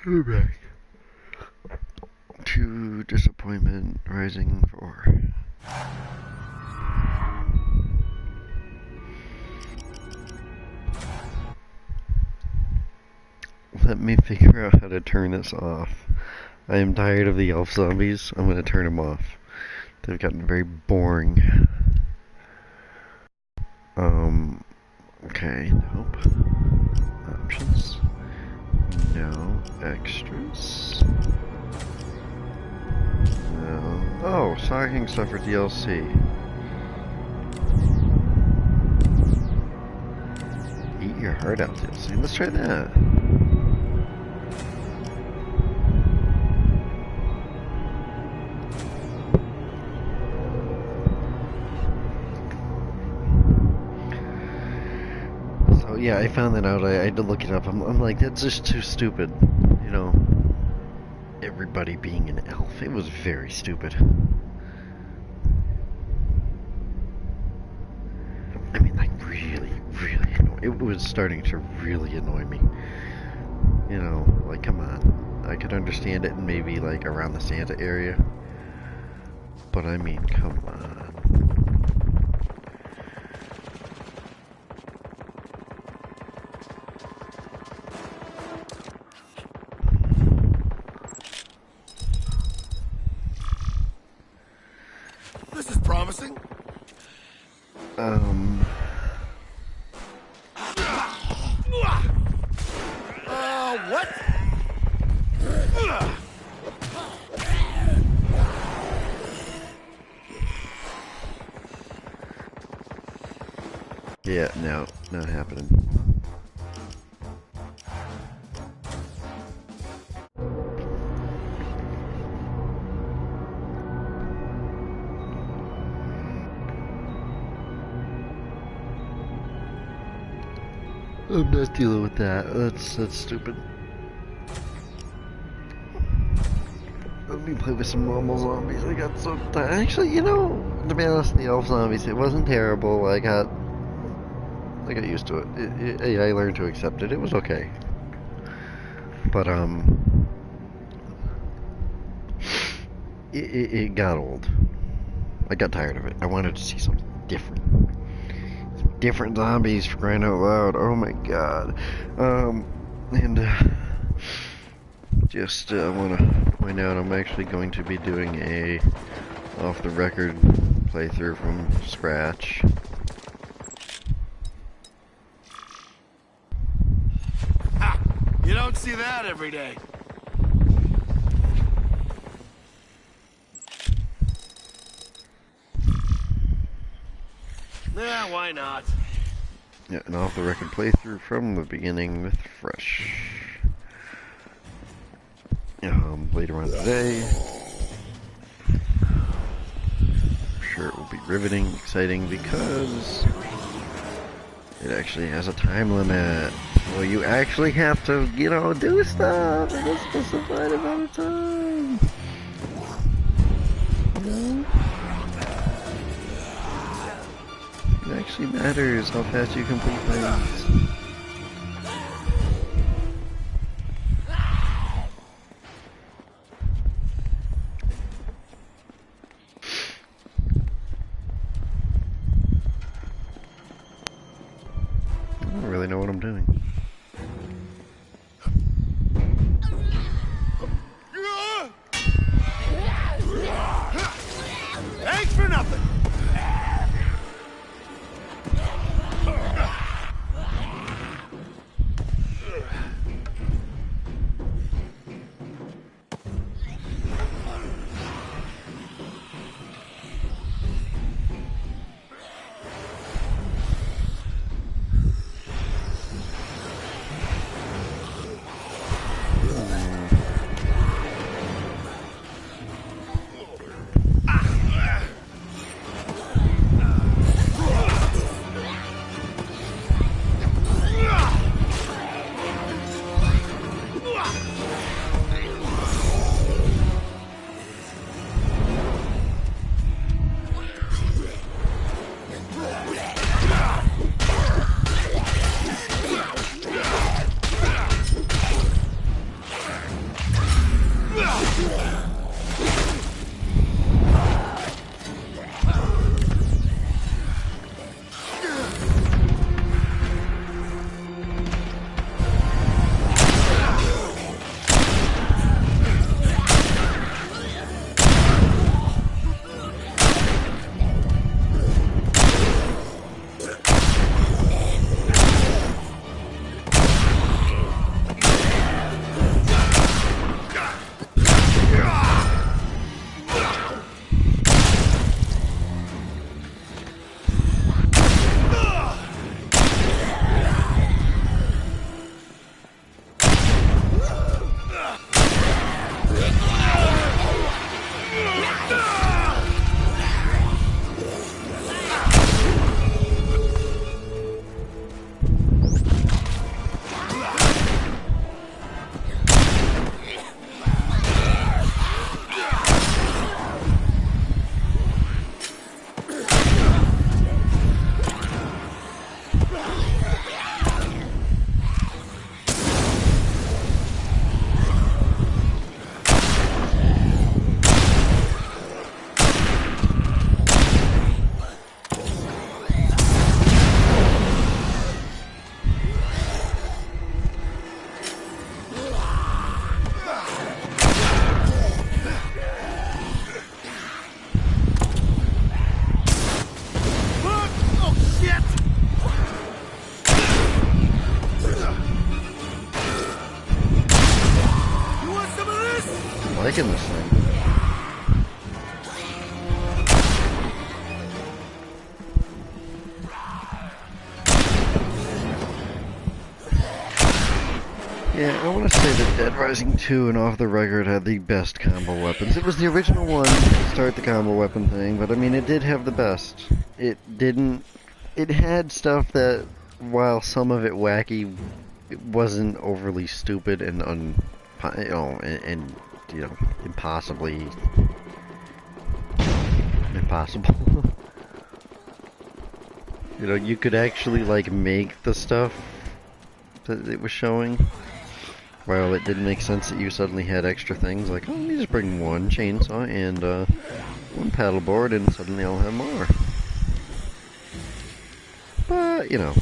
We're back to Disappointment Rising 4. Let me figure out how to turn this off. I am tired of the elf zombies. I'm gonna turn them off. They've gotten very boring. Okay, nope. Options. No. Extras. No. Oh, stocking stuff for DLC. Eat your heart out DLC. Let's try that. So yeah, I found that out. I had to look it up. I'm like, that's just too stupid. You know, everybody being an elf. It was very stupid. I mean, like, really annoying. It was starting to really annoy me. You know, like, come on. I could understand it in maybe, like, around the Santa area. But I mean, come on. This is promising. What? Yeah, no, not happening. I'm not dealing with that. That's stupid. Let me play with some normal zombies. I got so tired. Actually, you know, to be honest, the elf zombies, it wasn't terrible. I got used to it. I learned to accept it. It was okay. But it got old. I got tired of it. I wanted to see something different. Different zombies, for crying out loud. Oh my god. Just want to point out I'm actually going to be doing a off-the-record playthrough from scratch. Ha! You don't see that every day. Yeah, why not? Yeah, an off-the-record playthrough from the beginning with fresh. Later on today. I'm sure it will be riveting, exciting, because it actually has a time limit. So you actually have to, you know, do stuff in a specified amount of time. You know? It actually matters how fast you complete things. I don't really know what I'm doing. Thanks for nothing. liking this thing. Yeah, I want to say that Dead Rising 2 and Off the Record had the best combo weapons. It was the original one to start the combo weapon thing, but I mean, it did have the best. It didn't... It had stuff that, while some of it wacky, it wasn't overly stupid and impossibly... impossible. You know, you could actually, like, make the stuff that it was showing. While it didn't make sense that you suddenly had extra things, like, oh, let me just bring one chainsaw and one paddleboard, and suddenly I'll have more. But, you know.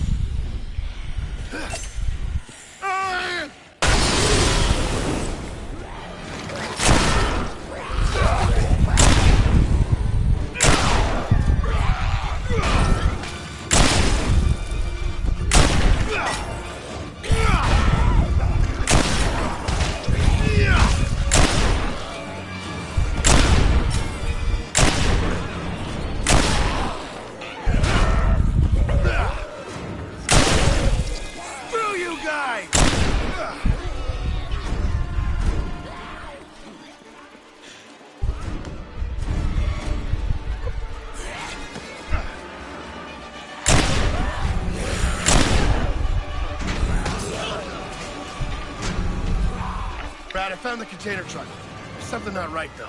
Brad, I found the container truck. There's something not right, though.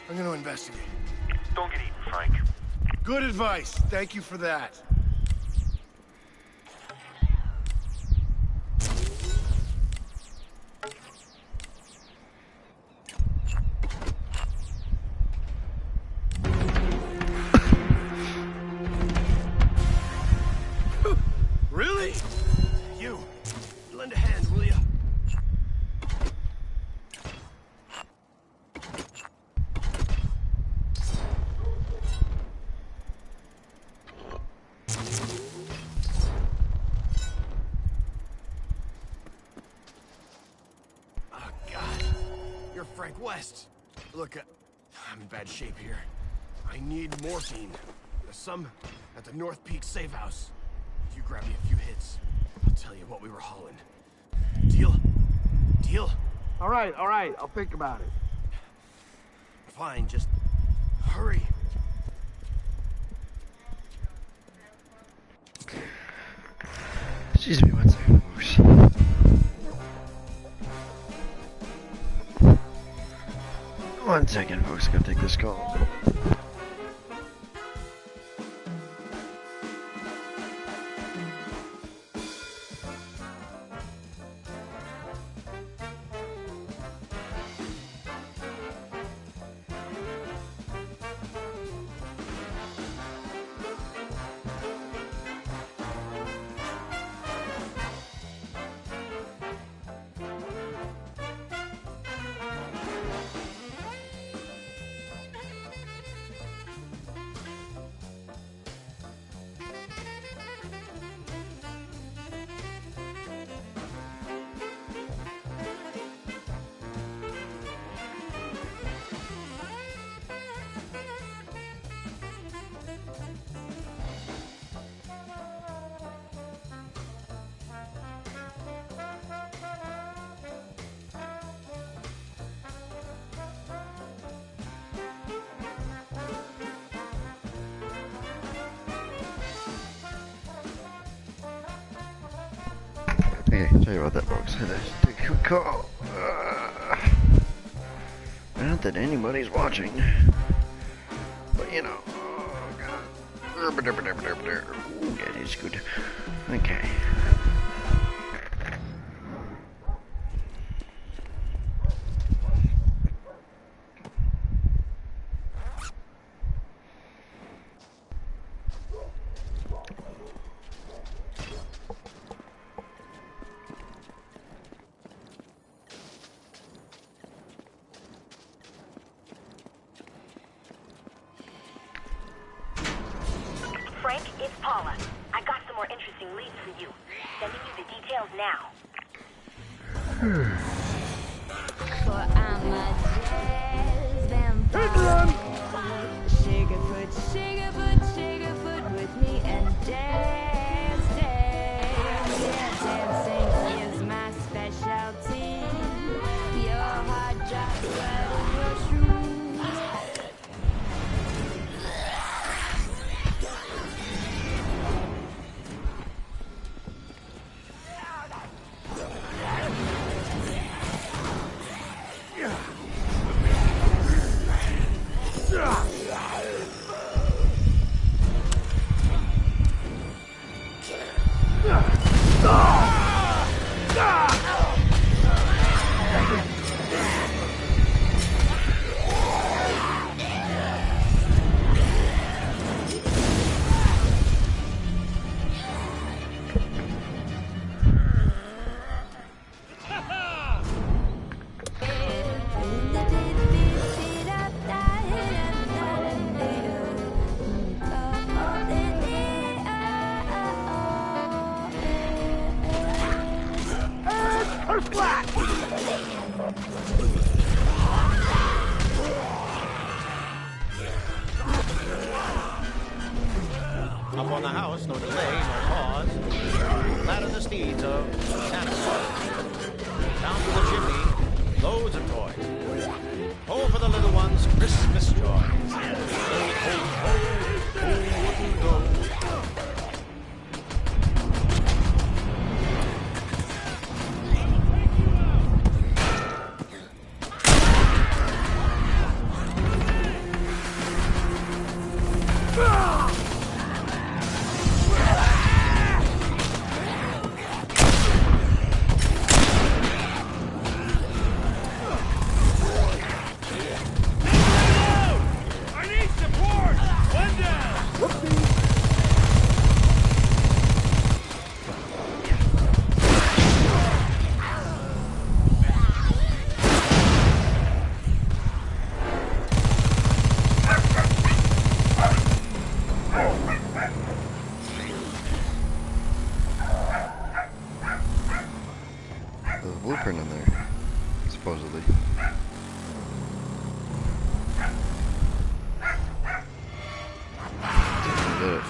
I'm gonna investigate. Don't get eaten, Frank. Good advice. Thank you for that. Really? You. Lend a hand, will you? Frank West. Look, I'm in bad shape here. I need morphine. Some at the North Peak safe house. You grab me a few hits. I'll tell you what we were hauling. Deal? Deal? All right. I'll think about it. Fine, just hurry. Excuse me one second, folks. One second, folks. I gotta take this call. Okay, sorry about that, folks. I had to take a quick call. Not that anybody's watching, but you know. Oh god. Ooh, that is good. Okay. Frank, it's Paula. I got some more interesting leads for you. Sending you the details now. For I'm a Sugarfoot, Sugarfoot, Sugarfoot with me and dance, dance. Yeah, dancing is my specialty. Your heart drops right in your shoes. Up on the house, no delay, no pause. Ladder the steeds of Santa Claus. Down to the chimney, loads of toys. Oh, for the little ones, Christmas joys. Ho, ho, ho, ho, wouldn't go. There's a blueprint in there, supposedly. Did it.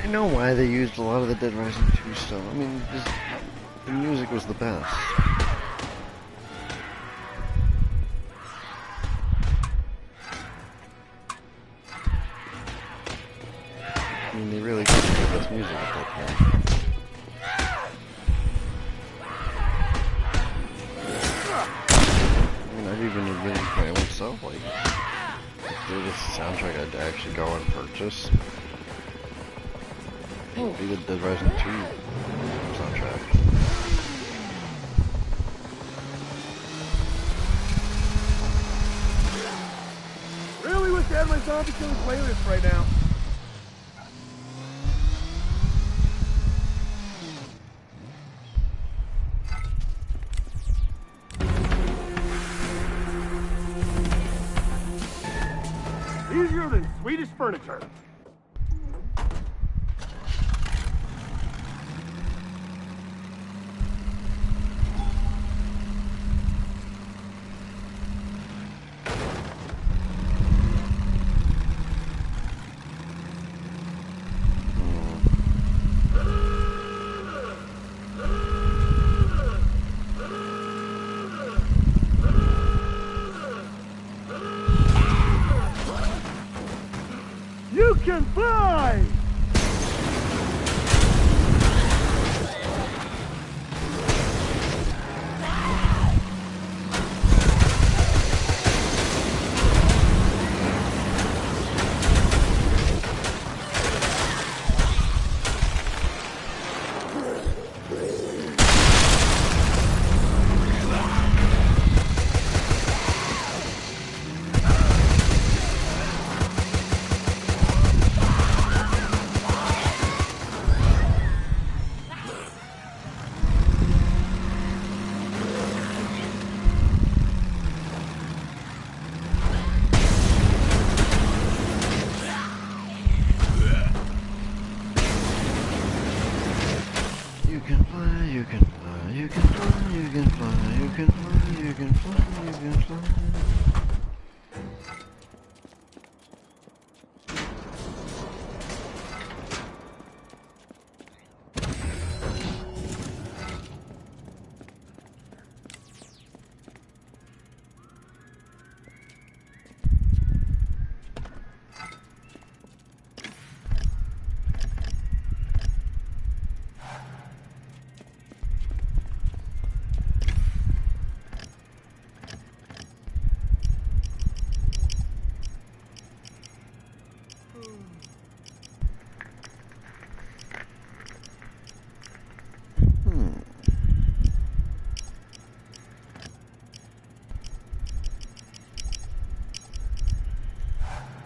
I know why they used a lot of the Dead Rising 2 stuff. I mean, just, the music was the best. I mean, they really did the best music at that point. I mean, I've even admitted my own self, like, if there was a soundtrack I'd actually go and purchase. Be the Dead Rising 2 soundtrack. Really wish I had my zombie killing playlist right now. Easier than Swedish furniture. You can fly! You can fly, you can fly, you can fly, you can fly, you can fly, you can fly, you can fly.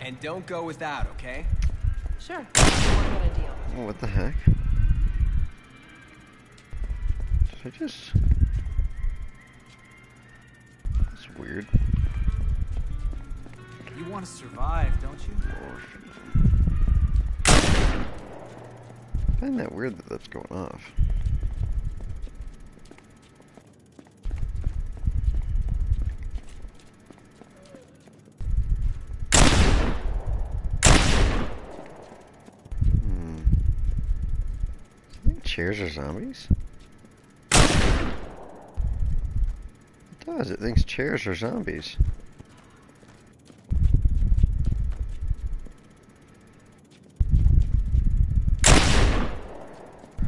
And don't go without, okay? Sure. Work out a deal. Oh, what the heck? Did I just... That's weird. You want to survive, don't you? I find that weird that that's going off. I think chairs are zombies. It does. It thinks chairs are zombies.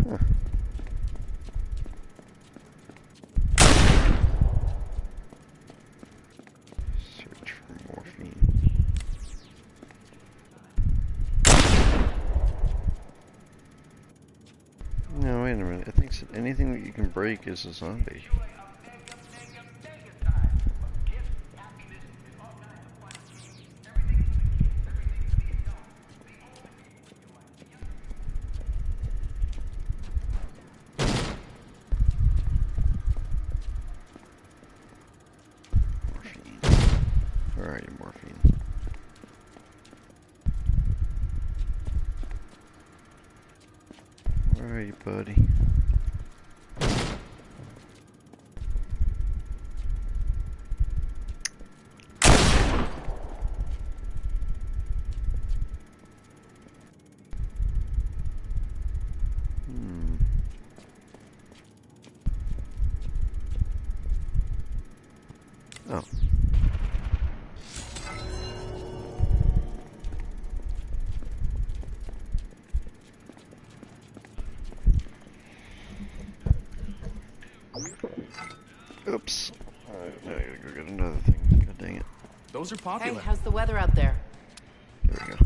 Huh. Search for morphine. No, wait a minute. It thinks that anything that you can break is a zombie. Morphine. Where are you, morphine? Where are you, buddy? Oh. Oops. Alright, now I gotta go get another thing. God dang it. Those are Hey, popular. how's the weather out there? There we go.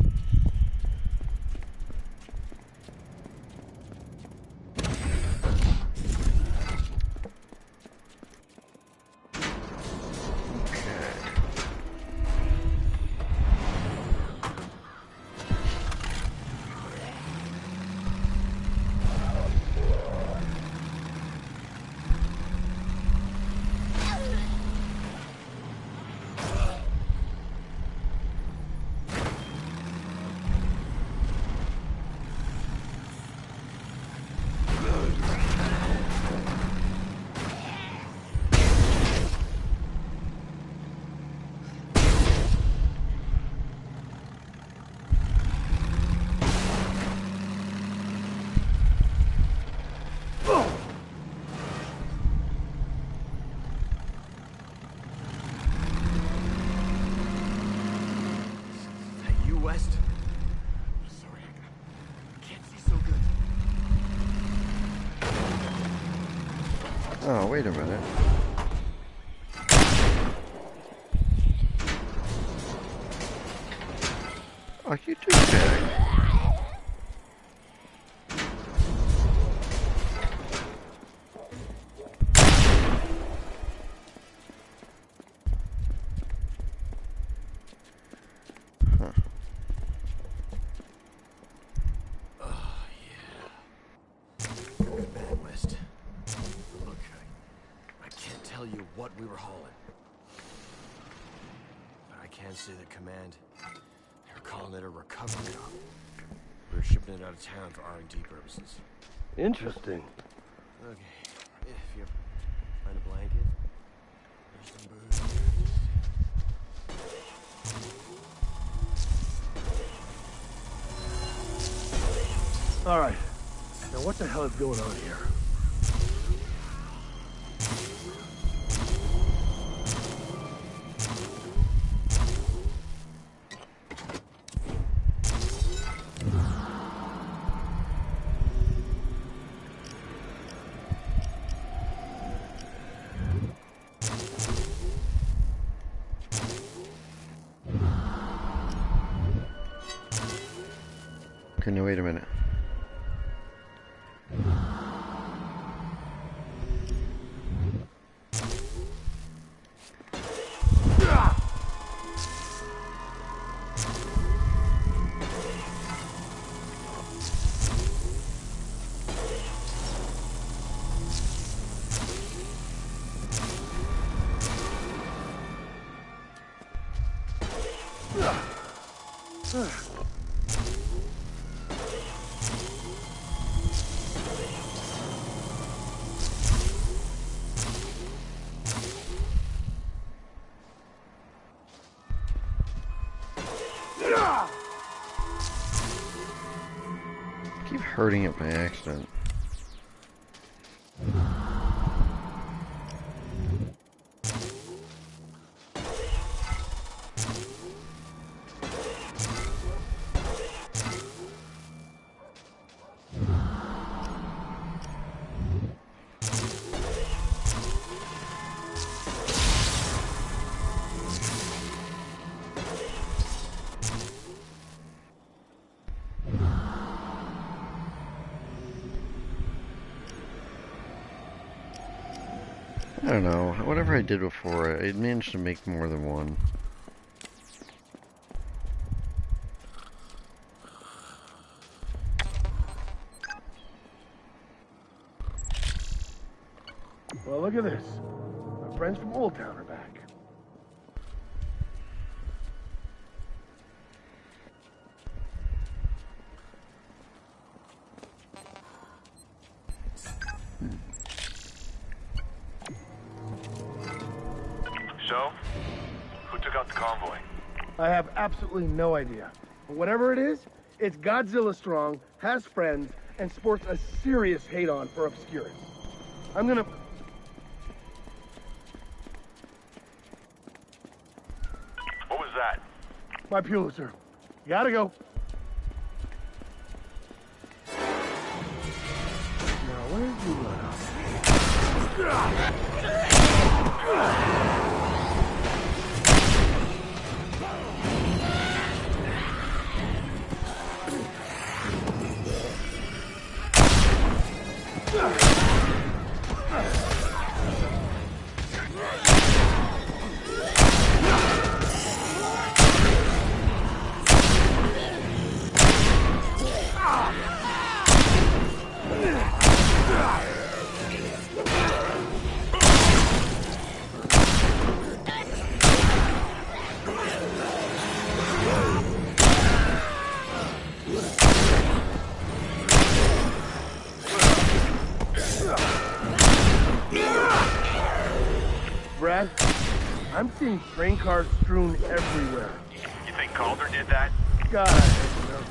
West? Sorry, I can't see so good. Oh, wait a minute. Oh, you do bag. Huh. Oh, yeah. Bad West. Look, I can't tell you what we were hauling. But I can say that Command, they're calling it a recovery op. We were shipping it out of town for R&D purposes. Interesting. Okay, if you find a blanket, there's some booze. All right. Now what the hell is going on here? Can you wait a minute? keep hurting it by accident. I don't know. Whatever I did before, I managed to make more than one. Well, look at this. My friends from Old Town are back. So, who took out the convoy? I have absolutely no idea. But whatever it is, it's Godzilla strong, has friends, and sports a serious hate-on for Obscurus. I'm gonna... What was that? My Pulitzer. Gotta go. Now, where's you Brad, I'm seeing train cars strewn everywhere. You think Calder did that? God, I hope so.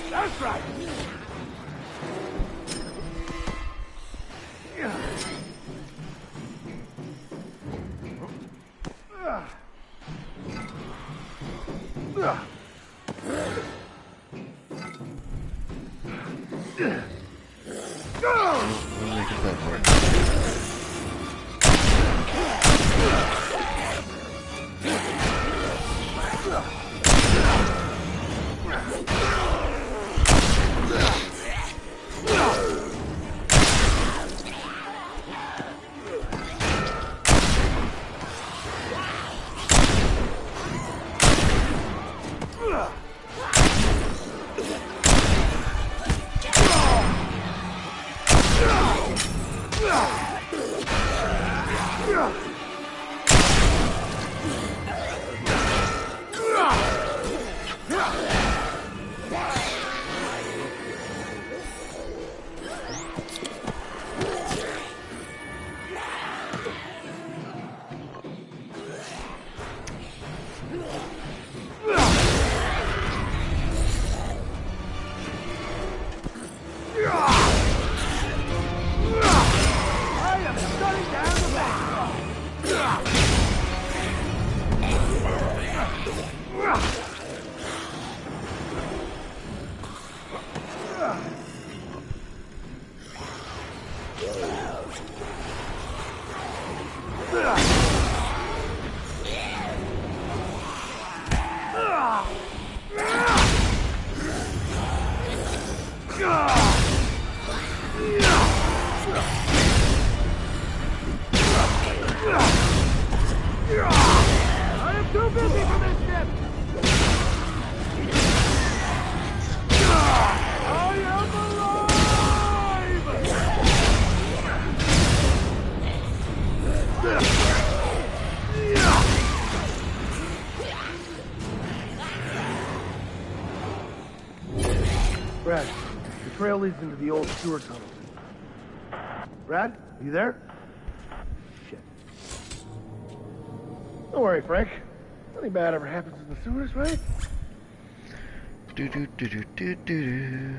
That's right. We'll make it that work. Ugh! I am too busy for this shit! I am alive! Brad, the trail leads into the old sewer tunnel. Brad, are you there? Shit. Don't worry, Frank. Nothing bad ever happens in the sewers, right? Do do do do do do.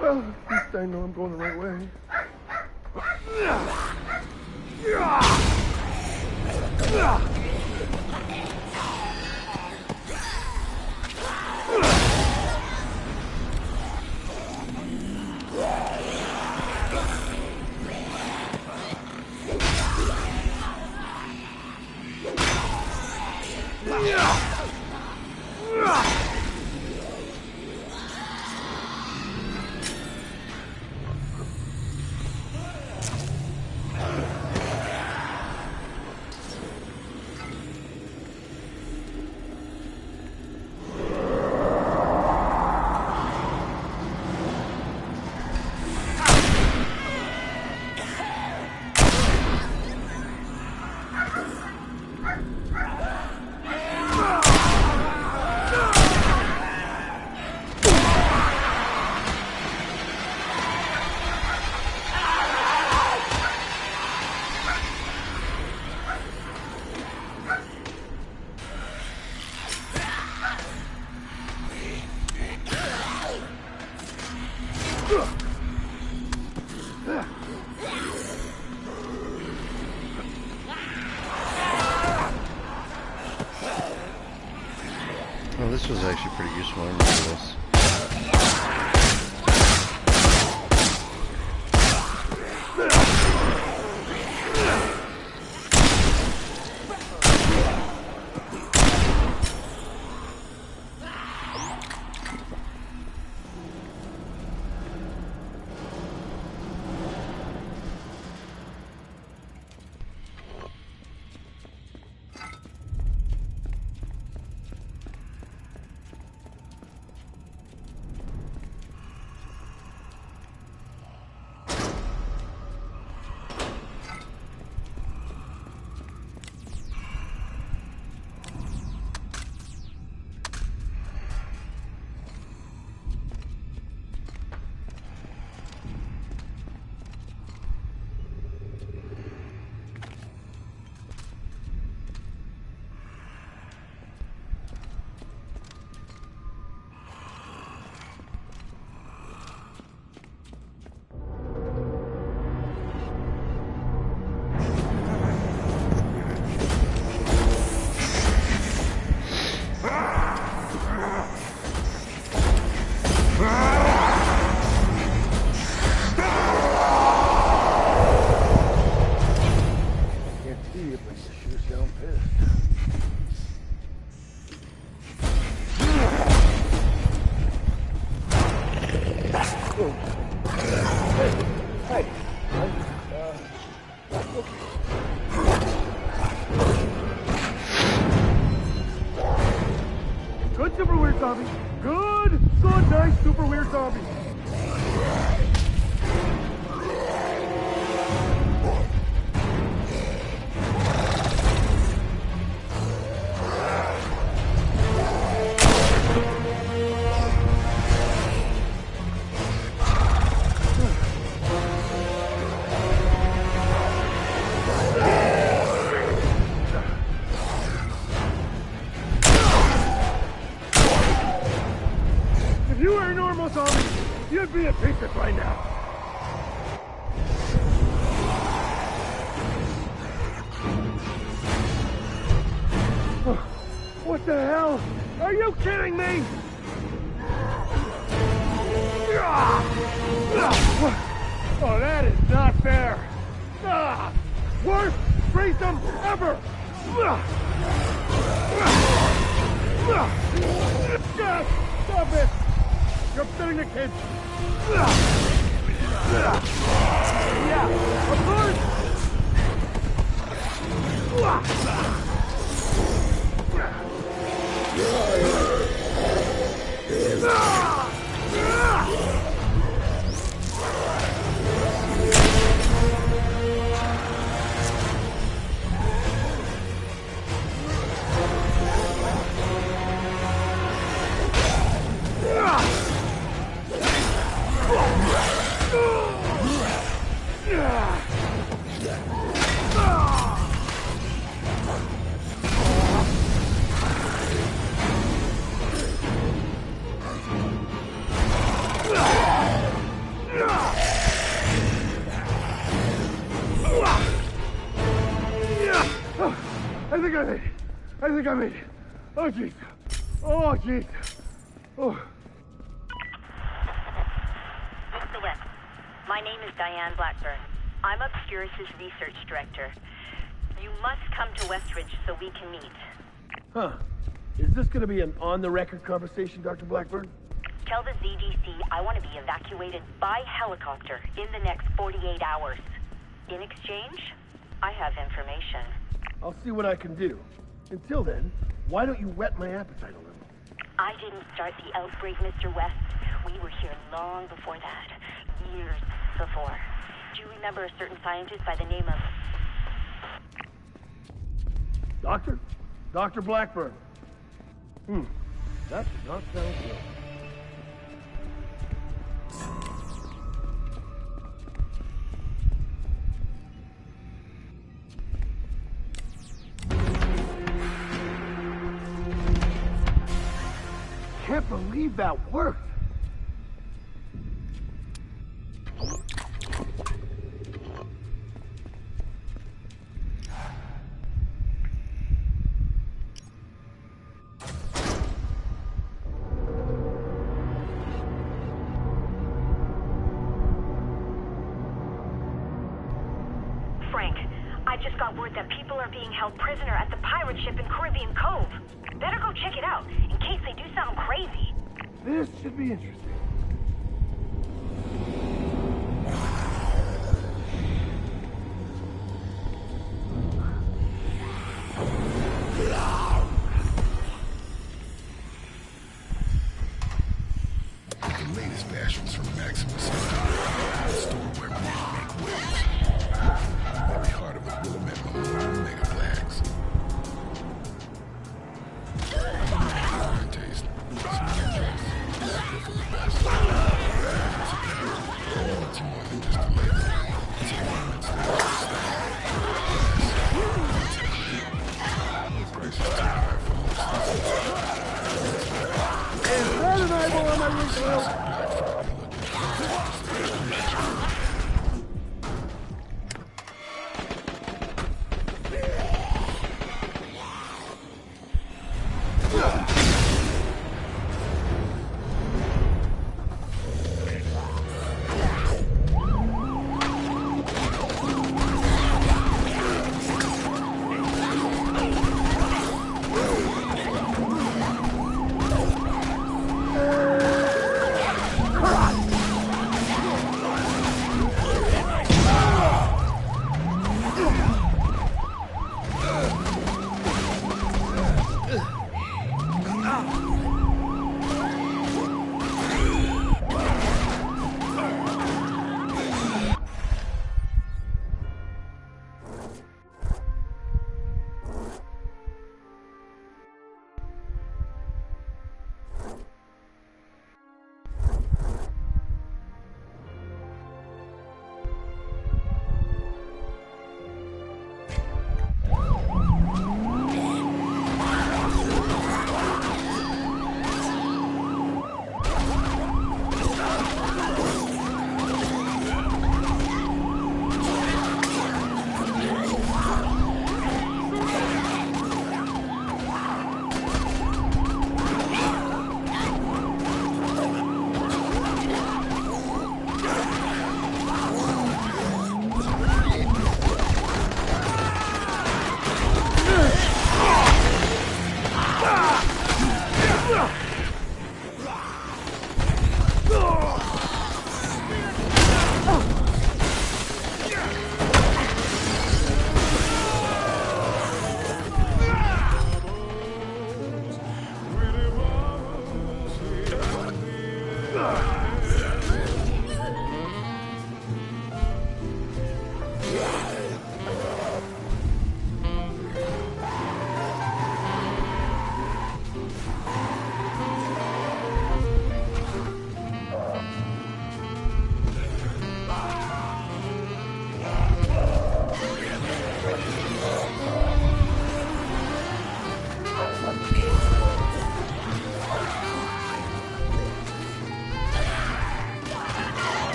Well, at least I know I'm going the right way. Well, this was actually pretty useful. I remember this. Good super weird zombie. Good, nice super weird zombie. If you were a normal zombie, you'd be a picnic right now. What the hell? Are you kidding me? Oh, that is not fair. Worst threesome ever. Stop it! You're upsetting the kids. Yeah, of course. I think I made it. Oh, jeez. Oh, jeez. Oh. Mr. West, my name is Diane Blackburn. I'm Obscurus' research director. You must come to Westridge so we can meet. Huh. Is this going to be an on-the-record conversation, Dr. Blackburn? Tell the ZDC I want to be evacuated by helicopter in the next 48 hours. In exchange, I have information. I'll see what I can do. Until then, why don't you whet my appetite a little? I didn't start the outbreak, Mr. West. We were here long before that. Years before. Do you remember a certain scientist by the name of... Doctor? Dr. Blackburn. That does not sound good. Can't believe that worked. Frank, I just got word that people are being held prisoner at the pirate ship in Caribbean Cove. Better go check it out, in case they do something crazy. This should be interesting. The latest versions from Maximus. Store where we make waves. Very heart of the Willamette Malone mega flags. Taste. It's more than just a label. It's a monument to the price is too high for Is that an eyeball on my windshield?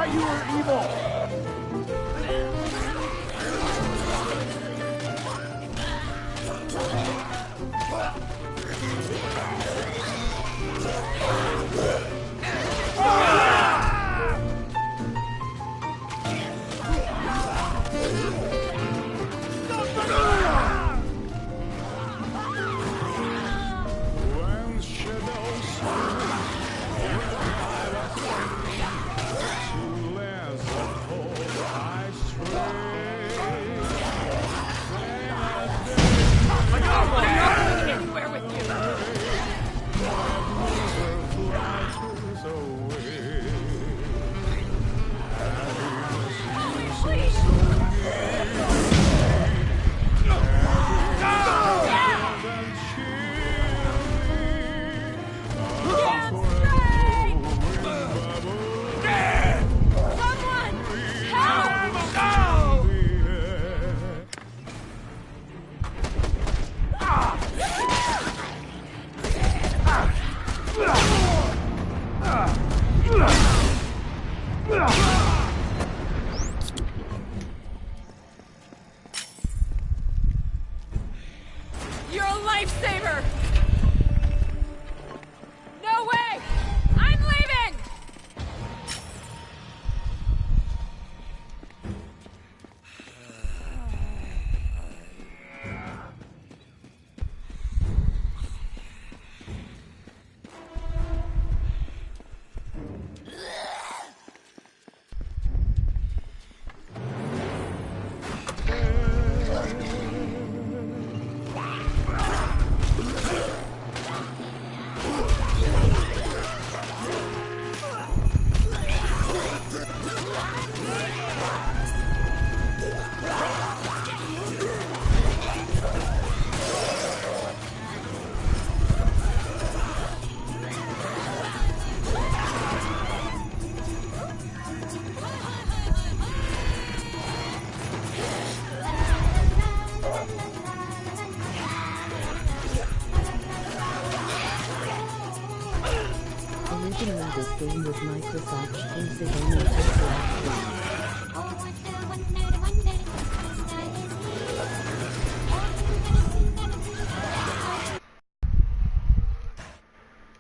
thought you were evil. You're a lifesaver! No way! I'm leaving! Originally this game was Microsoft exclusive only to select games.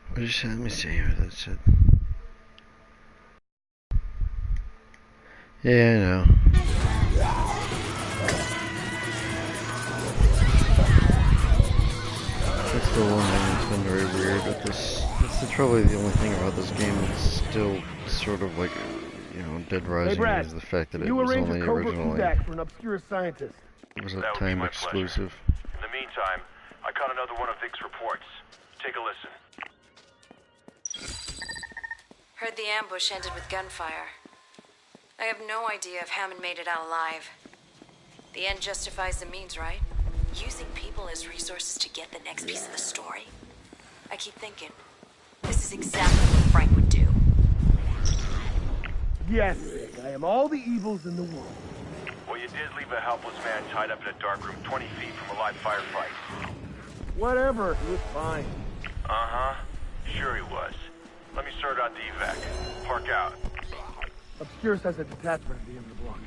What did you say? Let me see what that said. Yeah, I know. That's the one thing that's been very weird with this. That's probably the only thing about this game that's still sort of like, you know, Dead Rising, Hey Brad, is the fact that it you was arrange only a covert originally evac for an obscure scientist. was That a would be time my exclusive. In the meantime, I caught another one of Vic's reports. Take a listen. Heard the ambush ended with gunfire. I have no idea if Hammond made it out alive. The end justifies the means, right? Using people as resources to get the next piece of the story? I keep thinking, this is exactly what Frank would do. Yes, I am all the evils in the world. Well, you did leave a helpless man tied up in a dark room 20 feet from a live firefight. Whatever, he was fine. Uh-huh. Sure he was. Let me sort out the evac. Park out. Obscurus has a detachment at the end of the block.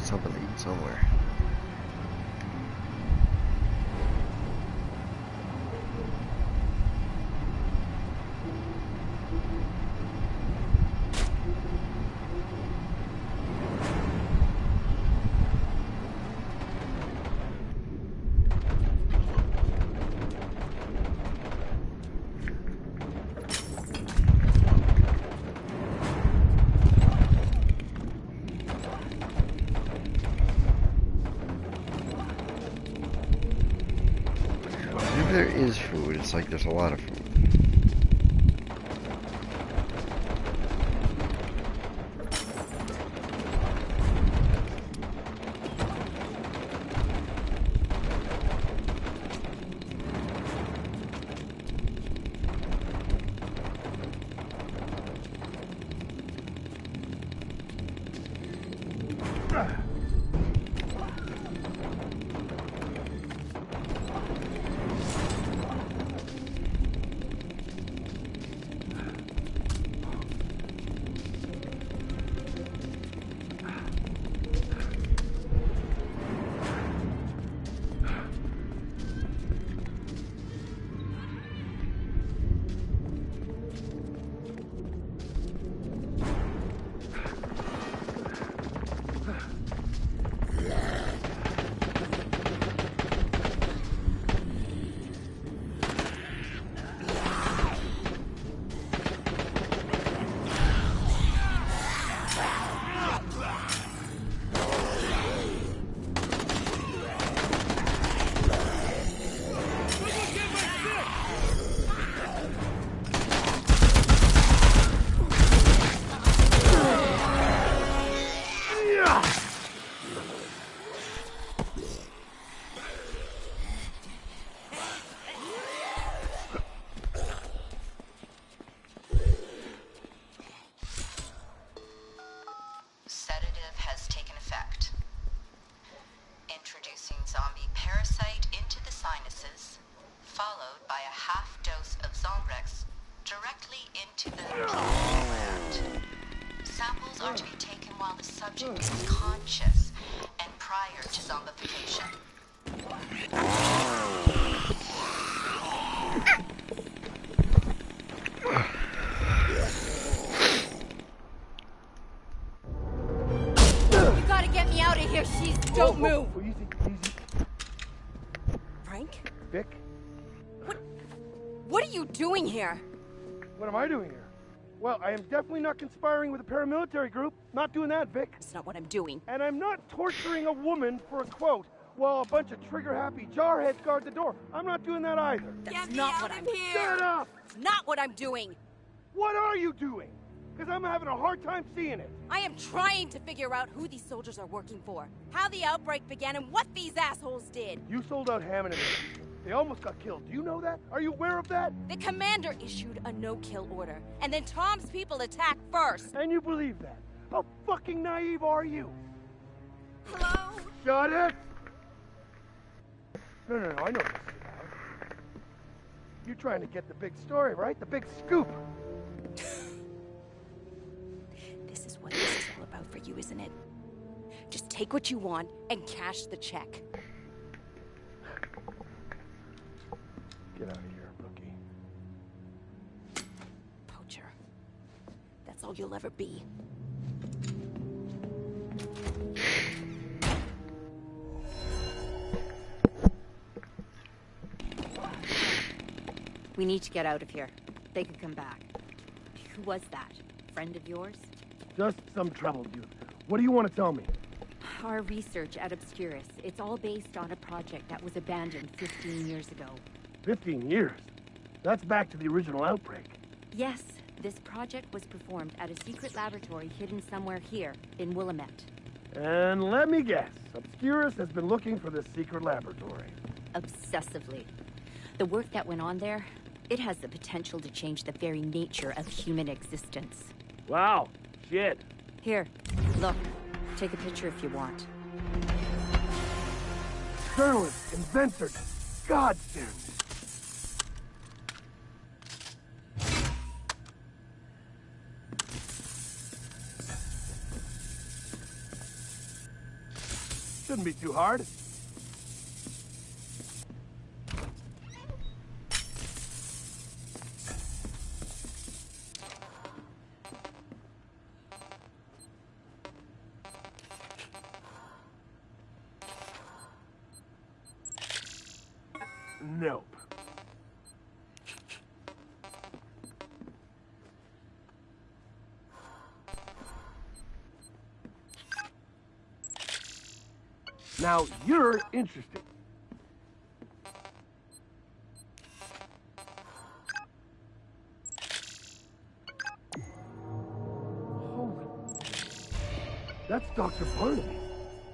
Something to eat somewhere. There is food. It's like there's a lot of food. Sedative has taken effect. Introducing zombie parasite into the sinuses, followed by a half dose of Zombrex directly into the pupil gland. Samples are to be taken while the subject is conscious and prior to zombification. You gotta get me out of here, she's. Don't move! Easy, easy. Frank? Vic? What are you doing here? What am I doing here? Well, I am definitely not conspiring with a paramilitary group. Not doing that, Vic. That's not what I'm doing. And I'm not torturing a woman for a quote while a bunch of trigger-happy jarheads guard the door. I'm not doing that either. That's not what I'm doing. Shut up! It's not what I'm doing. What are you doing? Because I'm having a hard time seeing it. I am trying to figure out who these soldiers are working for, how the outbreak began, and what these assholes did. You sold out Hammond and me. They almost got killed. Do you know that? Are you aware of that? The commander issued a no-kill order, and then Tom's people attacked first. And you believe that? How fucking naive are you? Hello? Shut it! No, I know what this is about. You're trying to get the big story, right? The big scoop. This is what this is all about for you, isn't it? Just take what you want and cash the check. Get out of here, rookie. Poacher. That's all you'll ever be. We need to get out of here. They could come back. Who was that? Friend of yours? Just some troubled youth. What do you want to tell me? Our research at Obscurus. It's all based on a project that was abandoned 15 years ago. 15 years? That's back to the original outbreak. Yes, this project was performed at a secret laboratory hidden somewhere here in Willamette. And let me guess, Obscurus has been looking for this secret laboratory. Obsessively. The work that went on there, it has the potential to change the very nature of human existence. Wow, shit. Here, look. Take a picture if you want. Journalist, inventor, godsend. Shouldn't be too hard. Nope. Now you're interesting. Holy. That's Dr. Barnaby.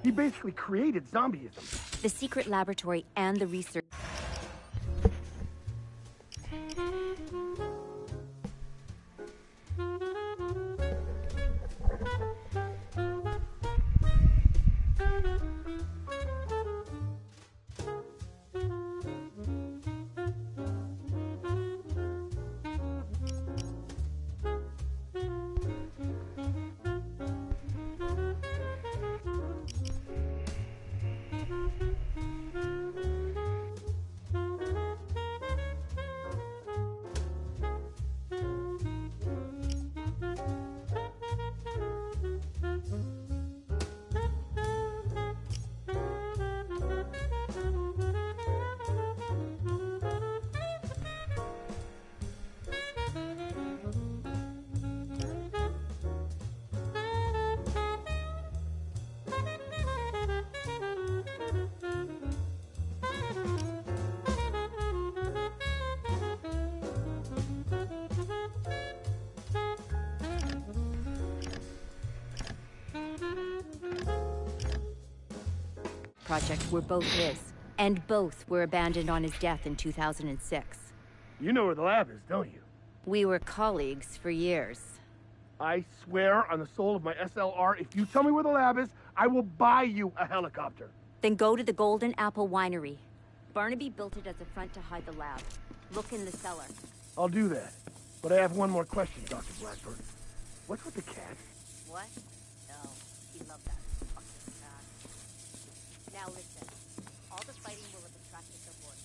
He basically created zombieism. The secret laboratory and the research. Project were both his, and both were abandoned on his death in 2006. You know where the lab is, don't you? We were colleagues for years. I swear on the soul of my SLR, if you tell me where the lab is, I will buy you a helicopter. Then go to the Golden Apple Winery. Barnaby built it as a front to hide the lab. Look in the cellar. I'll do that. But I have one more question, Dr. Blackburn. What's with the cat? What? No, he loved that fucking cat. Now listen, all the fighting will have attracted the horse.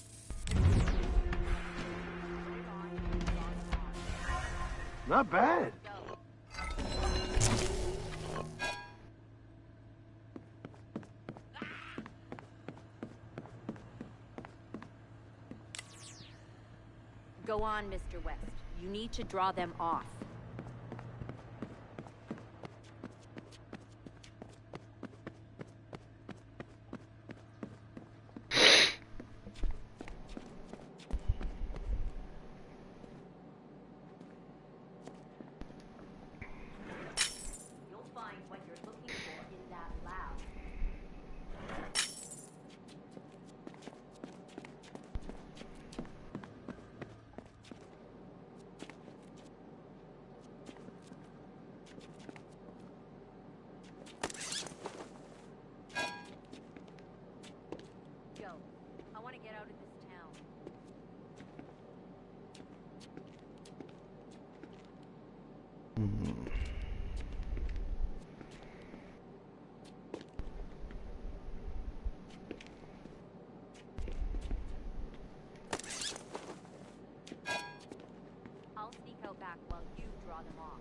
Not bad. Go on, Mr. West. You need to draw them off. You'll find what you're looking for in that lab. Go. I want to get out of this town. I'll sneak out back while you draw them off.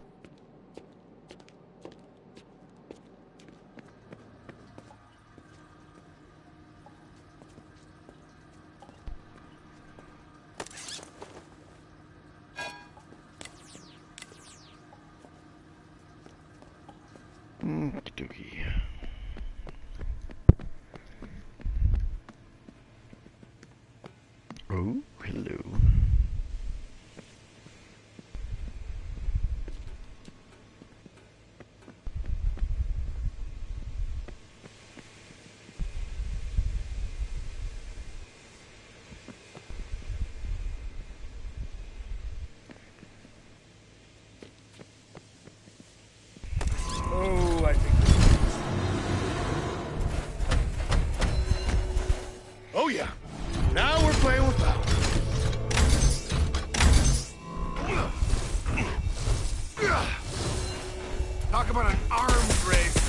about an arms race?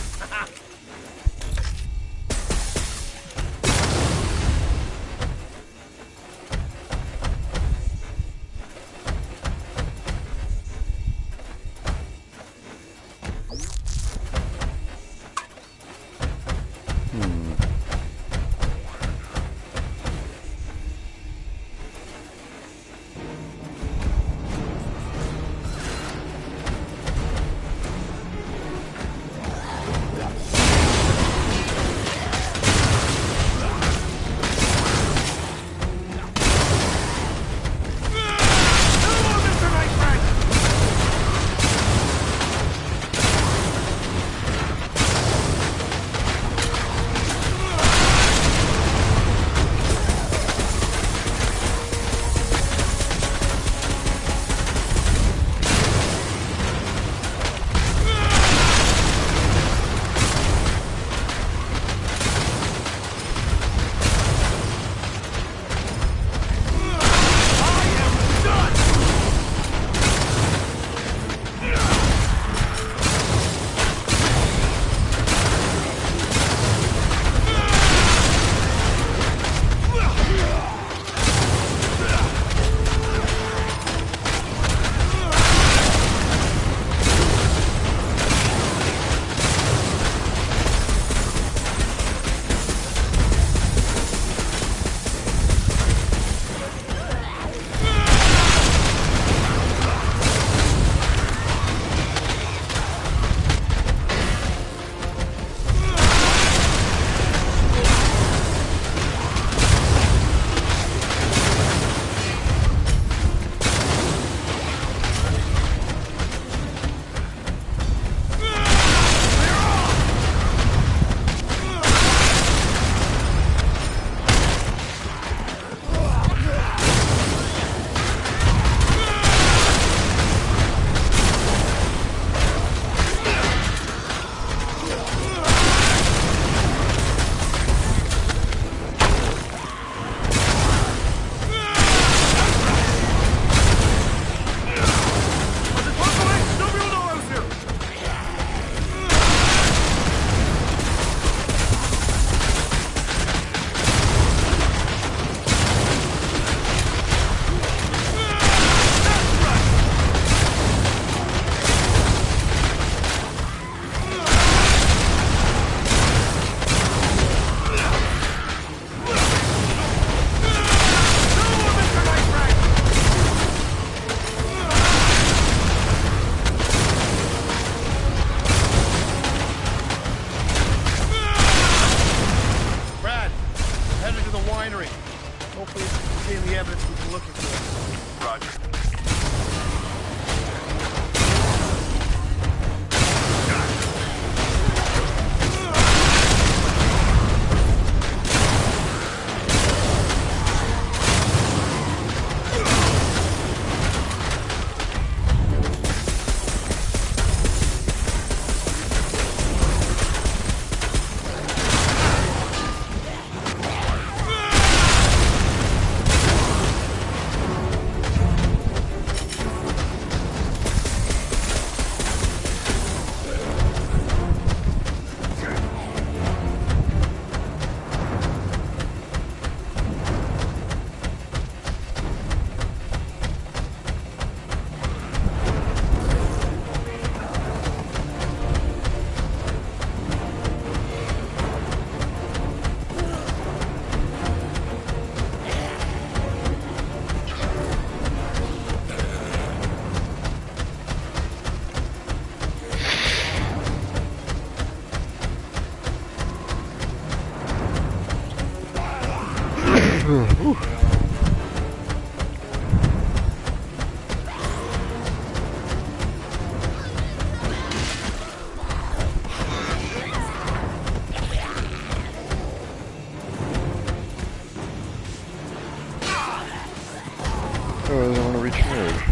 Oh, I want to recharge.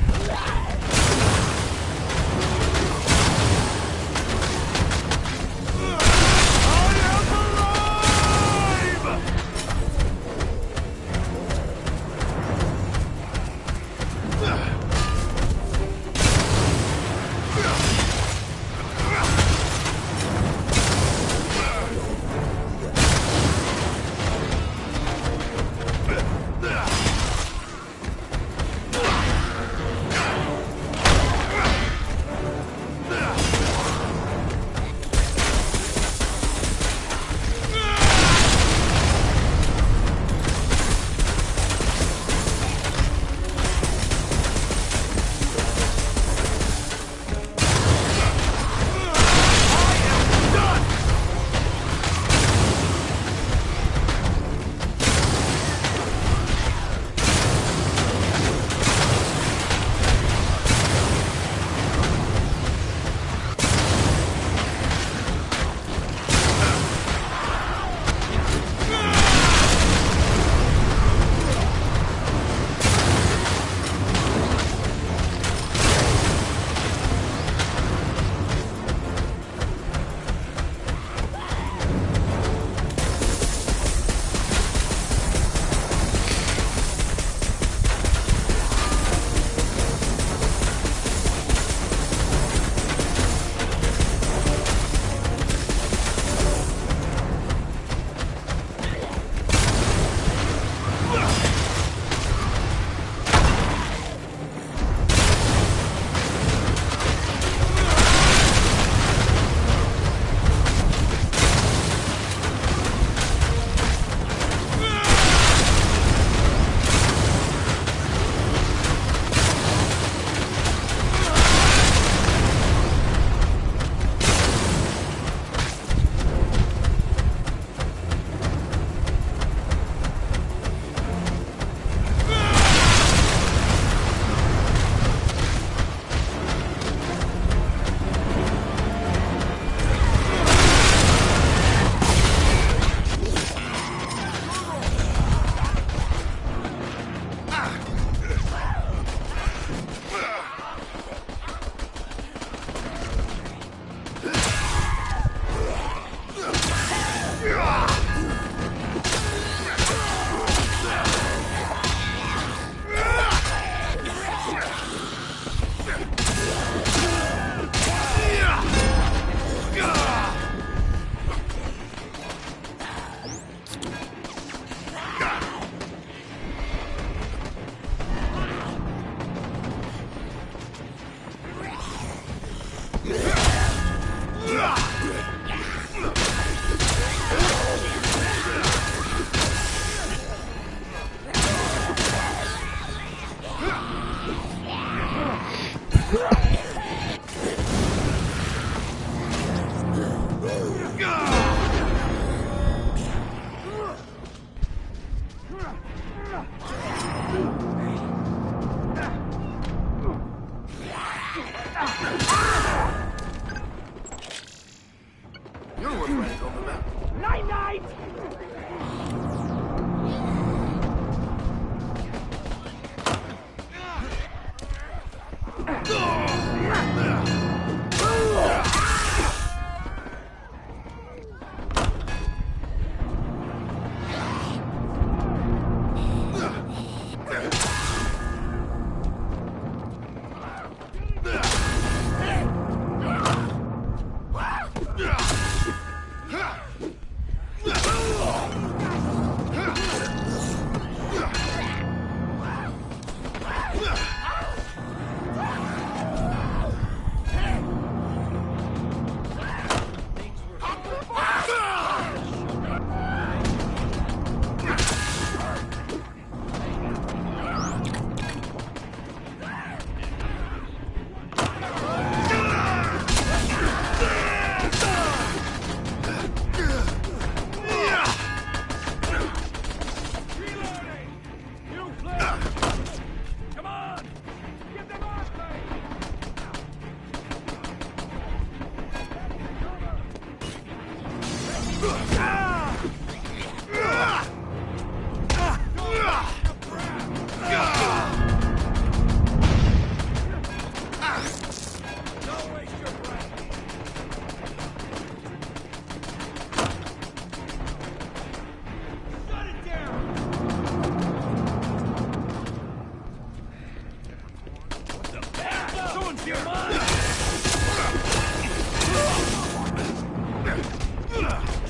you're mine!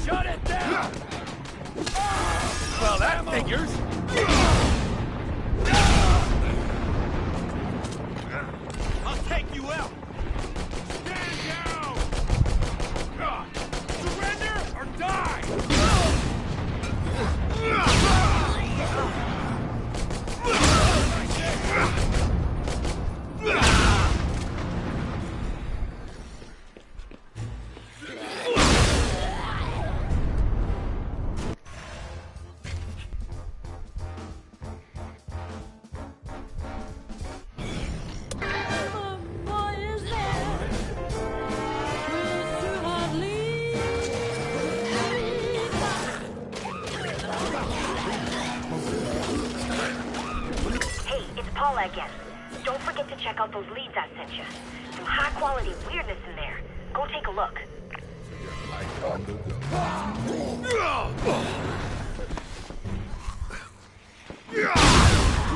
Shut it down! Well, that figures. I'll take you out. Stand down! Surrender or die! Again. Don't forget to check out those leads I sent you. Some high-quality weirdness in there. Go take a look.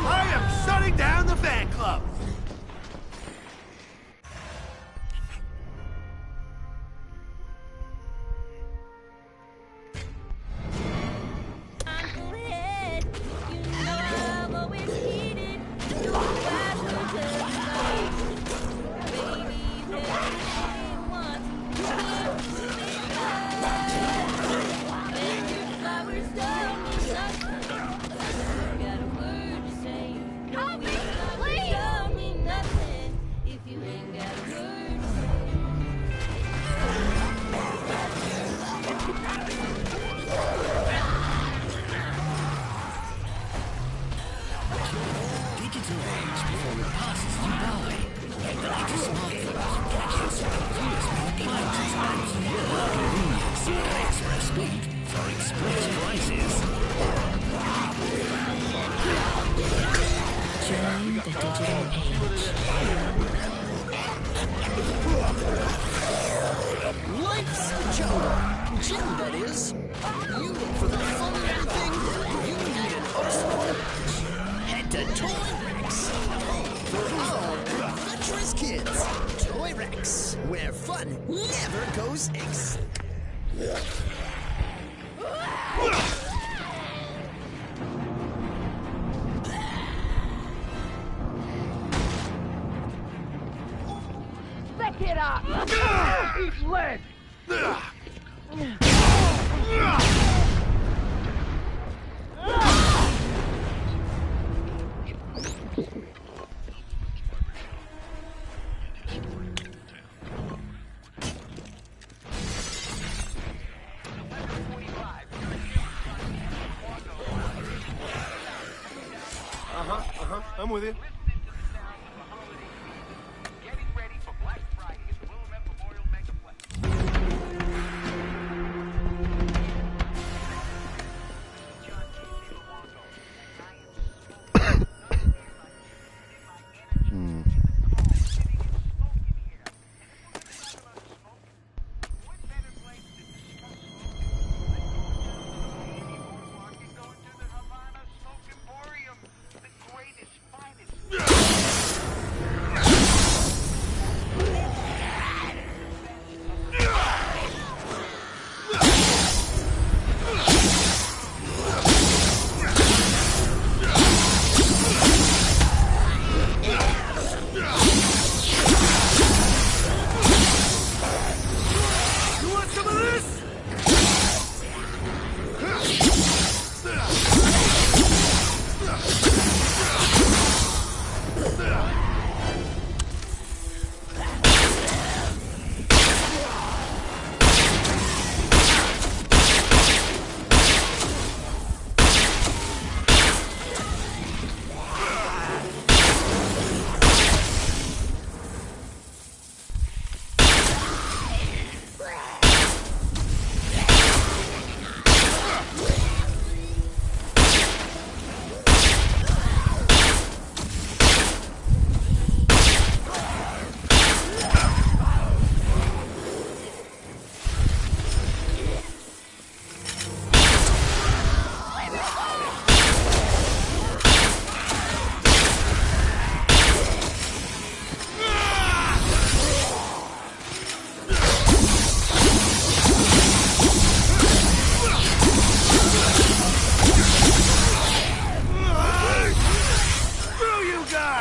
I am shutting down the fan club! Eat lead! I'm with you.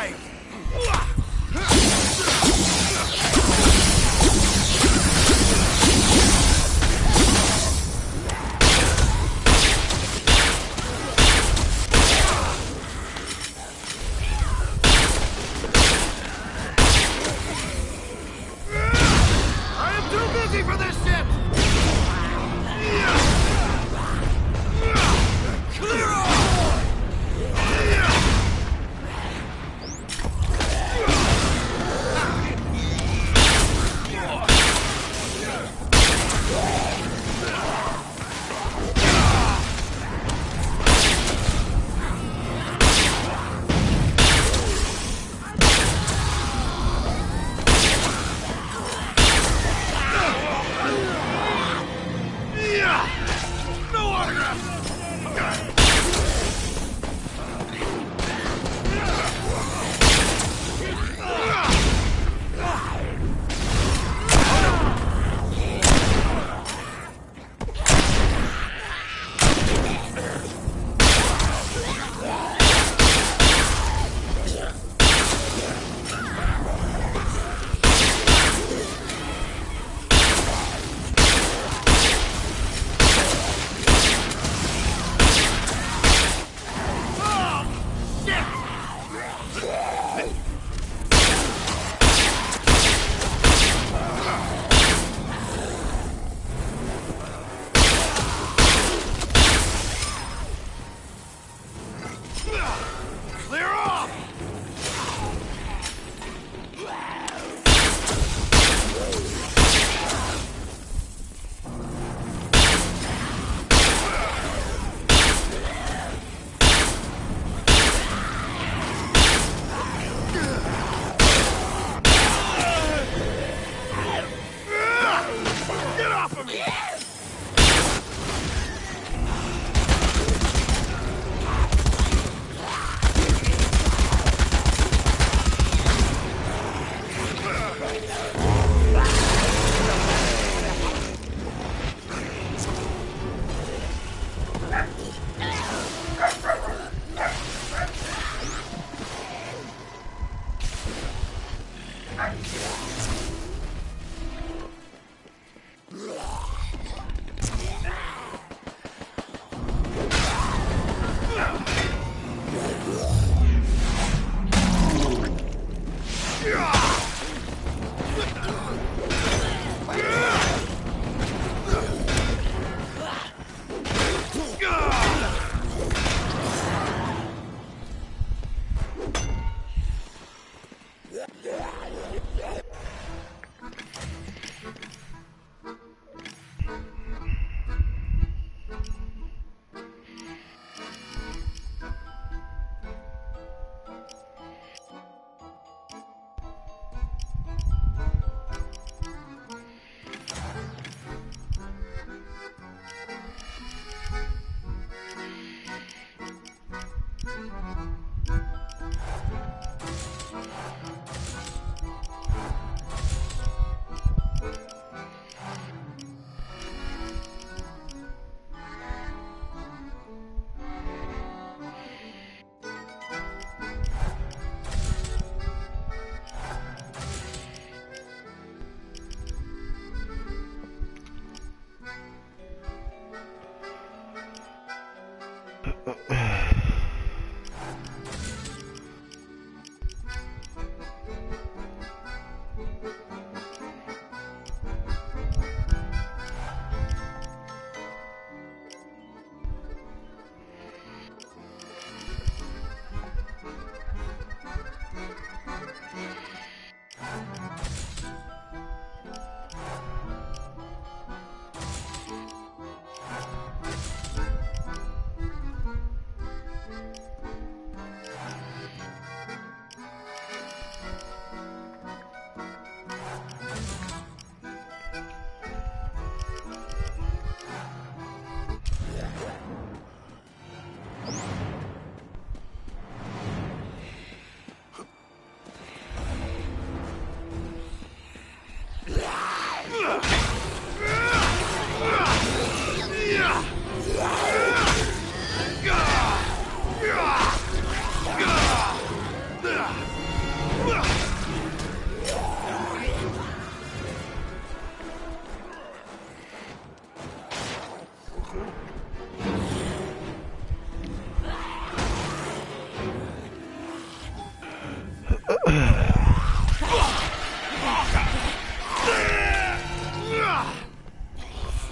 strike! I am too busy for this shit! Clear off! No autograph! Clear off! Get off of me!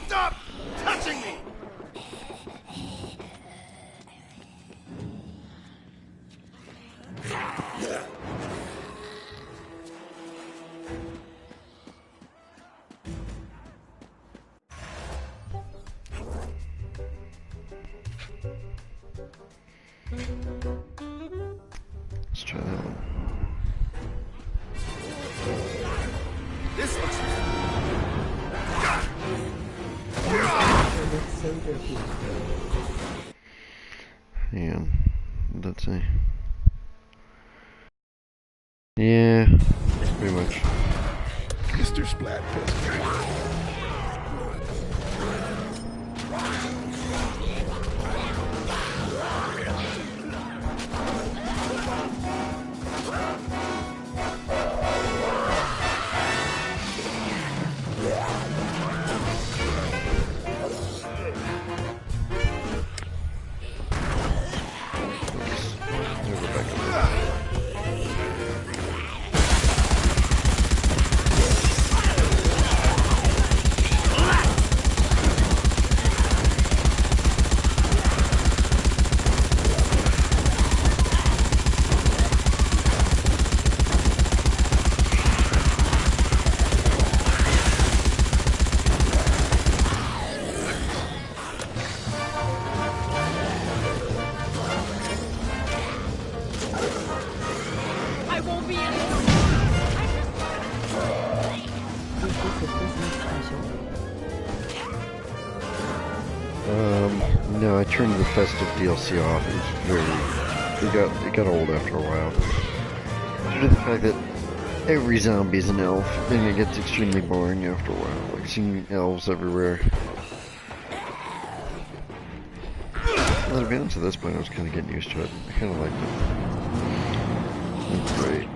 Stop touching me! Let's try that one. This looks So dirty. Hang on. Let's see. Yeah, pretty much. Mr. Splat Pistol. No, I turned the festive DLC off. It was it got old after a while. Due to the fact that every zombie is an elf, and it gets extremely boring after a while. Like seeing elves everywhere. Well, to be honest, at this point, I was kind of getting used to it. I kind of liked it. That's great. I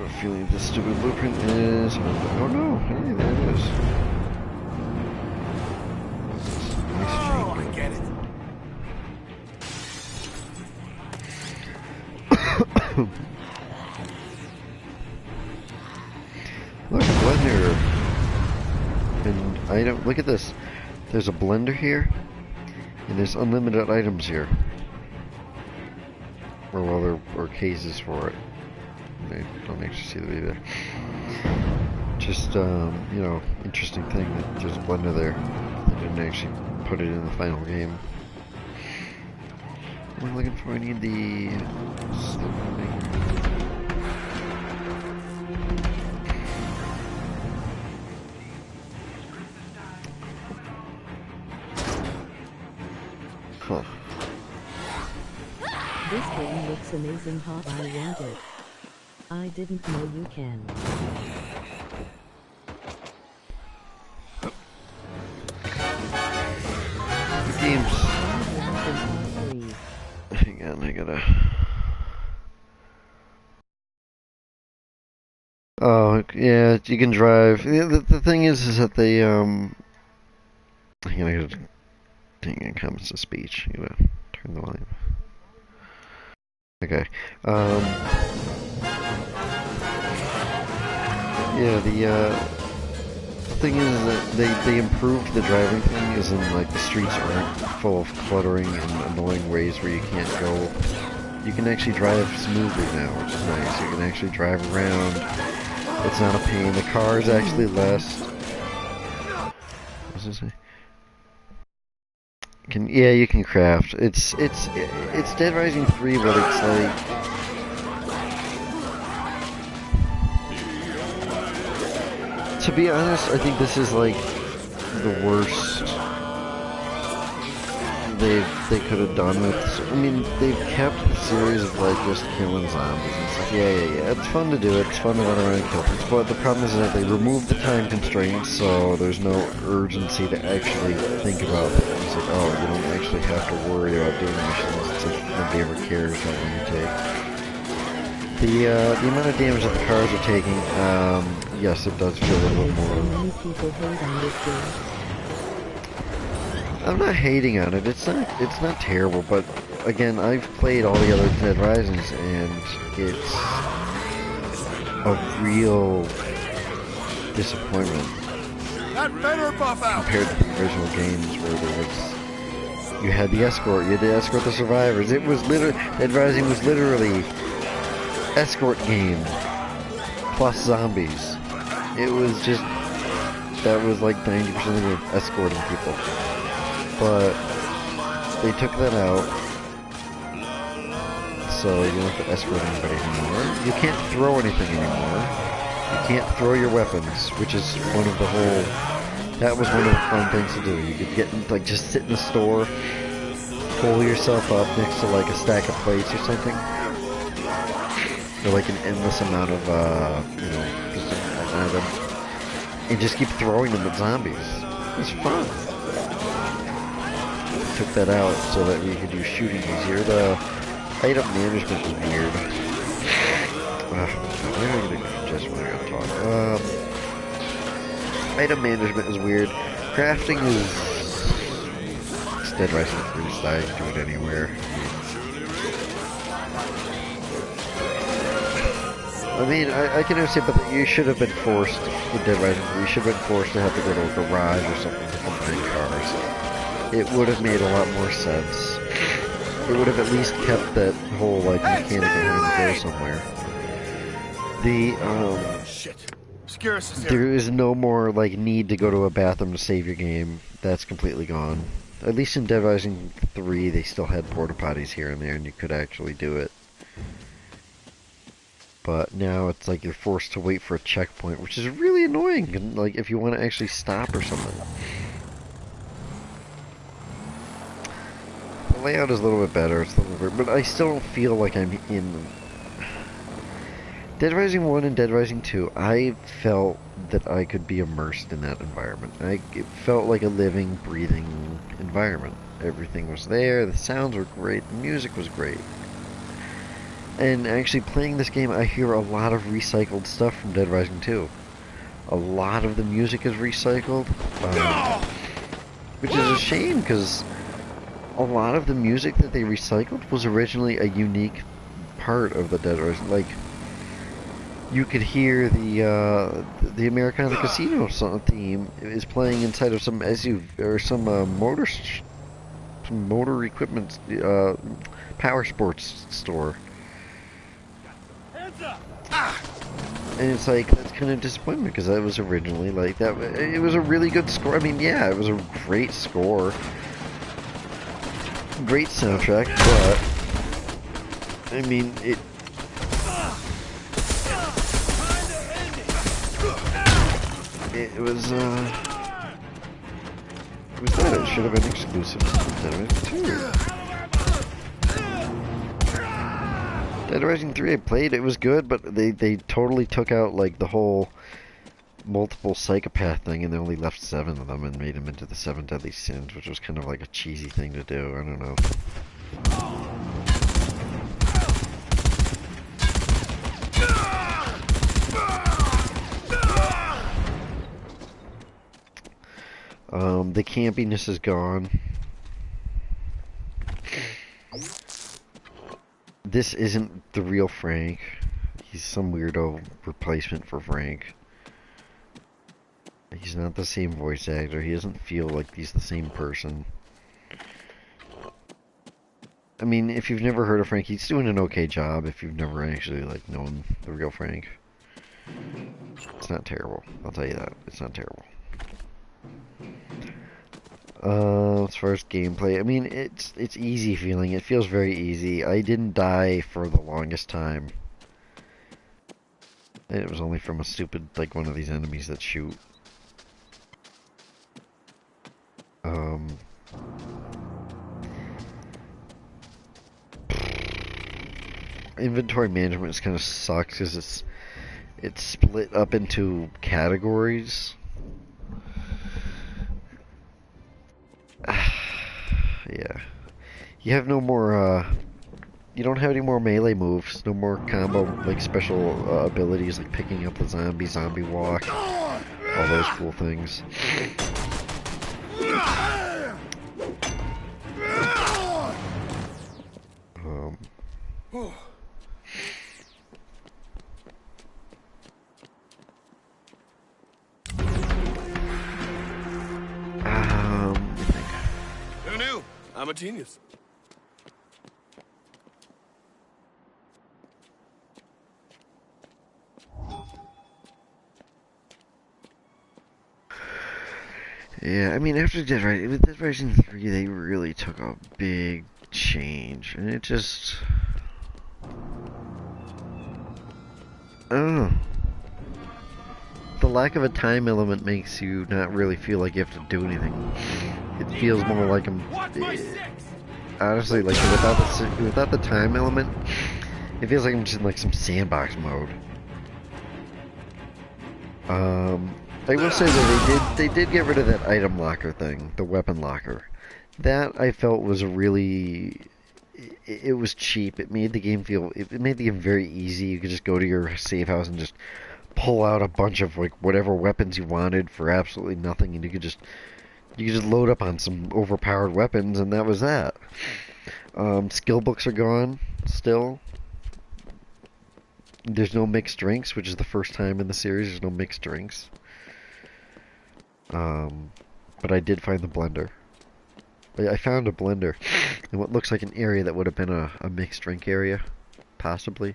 have a feeling this stupid blueprint is. Oh no! Hey, there it is. Oh, I get it. Look, blender. And item. Look at this. There's a blender here, and there's unlimited items here. Or well, there are cases for it. I don't actually see them either. Just you know, interesting thing that there's a blender there. They didn't actually put it in the final game. What am I looking for? I need the huh. This game looks amazing. How I want it. I didn't know you can. The game's... Hang on, I gotta... Oh, yeah, you can drive. The thing is that they, hang on, I gotta... Hang on, comments to speech. I gotta turn the volume. Okay. Yeah, the thing is that they improved the driving thing, as in, like, the streets aren't full of cluttering and annoying ways where you can't go. You can actually drive smoothly now, which is nice. You can actually drive around. It's not a pain. The car is actually less... What does it say? Yeah, you can craft. It's Dead Rising 3, but it's like... To be honest, I think this is like the worst they could have done with. I mean, they've kept the series of like just killing zombies and stuff. Yeah. It's fun to do it. It's fun to run around and kill things. But the problem is that they removed the time constraints, so there's no urgency to actually think about things. Like, oh, you don't actually have to worry about doing missions. It's like nobody ever cares how long you take. The amount of damage that the cars are taking, yes, it does feel a little bit more. I'm not hating on it. It's not terrible, but again, I've played all the other Dead Risings, and a real disappointment compared to the original games where there was, you had the escort, you had to escort the survivors. It was literally, Dead Rising was literally escort game plus zombies. It was just, that was like 90% of the game, escorting people. But they took that out, so you don't have to escort anybody anymore. You can't throw anything anymore. You can't throw your weapons, which is one of the whole, that was one of the fun things to do. You could get, like, just sit in the store, pull yourself up next to, like, a stack of plates or something. Or, like, an endless amount of, you know, just an item. And just keep throwing them at zombies. It was fun. Took that out so that we could do shooting easier. The item management was weird. What am I gonna just when I gotta talk? Item management is weird. Crafting is, it's Dead Rising 3 style. You can do it anywhere. I mean, I can understand, but you should have been forced in Dead Rising 3. You should have been forced to have to go to a garage or something to combine cars. It would have made a lot more sense. It would have at least kept that whole, like, mechanic of having to go somewhere. There is no more, like, need to go to a bathroom to save your game. That's completely gone. At least in Dead Rising 3, they still had porta potties here and there, and you could actually do it. But now it's like you're forced to wait for a checkpoint, which is really annoying, and, like, if you want to actually stop or something. The layout is a little bit better, it's a little bit, but I still don't feel like I'm in Dead Rising 1 and Dead Rising 2. I felt that I could be immersed in that environment. It felt like a living, breathing environment. Everything was there, the sounds were great, the music was great. And actually playing this game, I hear a lot of recycled stuff from Dead Rising 2. A lot of the music is recycled, which is a shame, because a lot of the music that they recycled was originally a unique part of the Dead Rising. Like, you could hear the Americana Casino theme is playing inside of some SUV or some motor equipment power sports store. And it's like, that's kind of disappointment, because that was originally like that. It was a really good score. I mean, yeah, it was a great score, great soundtrack, but I mean, it was good. It should have been exclusive to Dead Rising 2. Dead Rising 3 I played, it was good, but they totally took out, like, the whole multiple psychopath thing, and they only left 7 of them and made them into the 7 deadly sins, which was kind of like a cheesy thing to do. I don't know. The campiness is gone. This isn't the real Frank. He's some weirdo replacement for Frank. He's not the same voice actor. He doesn't feel like he's the same person. I mean, if you've never heard of Frank, he's doing an okay job if you've never actually, like, known the real Frank. It's not terrible. I'll tell you that. It's not terrible. As far as gameplay, I mean, it's easy feeling. It feels very easy. I didn't die for the longest time. And it was only from a stupid, like, one of these enemies that shoot. Inventory management just kind of sucks, because it's split up into categories. Yeah. You have no more, you don't have any more melee moves, no more combo, like, special abilities, like picking up the zombie walk, all those cool things. I'm a genius. Yeah, I mean, after Dead Rising, with Dead Rising 3, they really took a big change, and it just... I don't know. The lack of a time element makes you not really feel like you have to do anything. It feels more like honestly, like without the time element, it feels like I'm just in like some sandbox mode. I will say that they did get rid of that item locker thing, the weapon locker. That I felt was really, it was cheap. It made the game very easy. You could just go to your save house and just pull out a bunch of like whatever weapons you wanted for absolutely nothing, and you could just load up on some overpowered weapons, and that was that. Skill books are gone still. There's no mixed drinks, which is the first time in the series. There's no mixed drinks. But I did find the blender. I found a blender in what looks like an area that would have been a mixed drink area, possibly.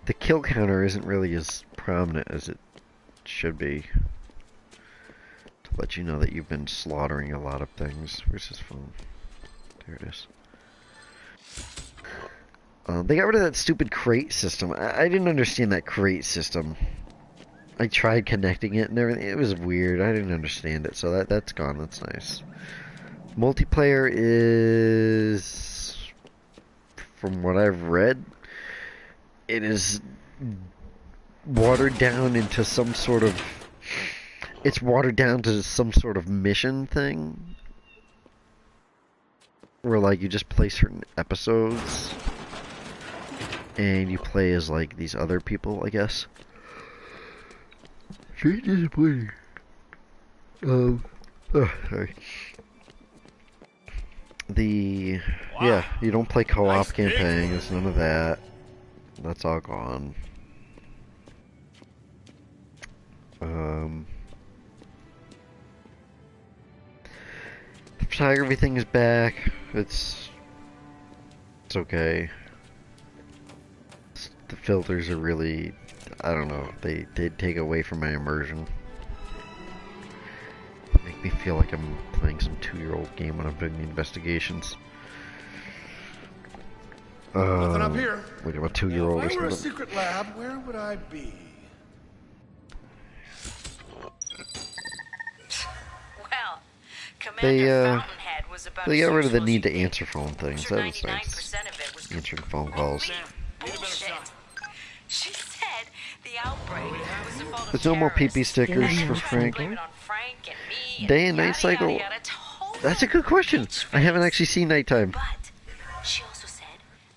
The kill counter isn't really as prominent as it should be, to let you know that you've been slaughtering a lot of things. Where's his phone? There it is. They got rid of that stupid crate system. I didn't understand that crate system. I tried connecting it and everything. It was weird. I didn't understand it, so that's gone. That's nice. Multiplayer is, from what I've read, it is watered down into some sort of... It's watered down to some sort of mission thing. Where, like, you just play certain episodes. And you play as, like, these other people, I guess. Very disappointing. Sorry. Yeah, you don't play co-op campaign. There's none of that. That's all gone. The photography thing is back. It's okay. The filters are really, I don't know, they take away from my immersion. They make me feel like I'm playing some 2-year-old game when I'm doing the investigations. Nothing up here. Like I'm a 2-year-old or If I were a something. secret lab, where would I be? Well, They Commander Fountainhead was about they as got rid of the useful need as to you answer phone things. That was nice. 99% of it was Answering phone calls. bullshit. She said the outbreak was the fault of There's no more PP stickers for Frank. Day and night cycle? That's a good question. I haven't actually seen nighttime. She also said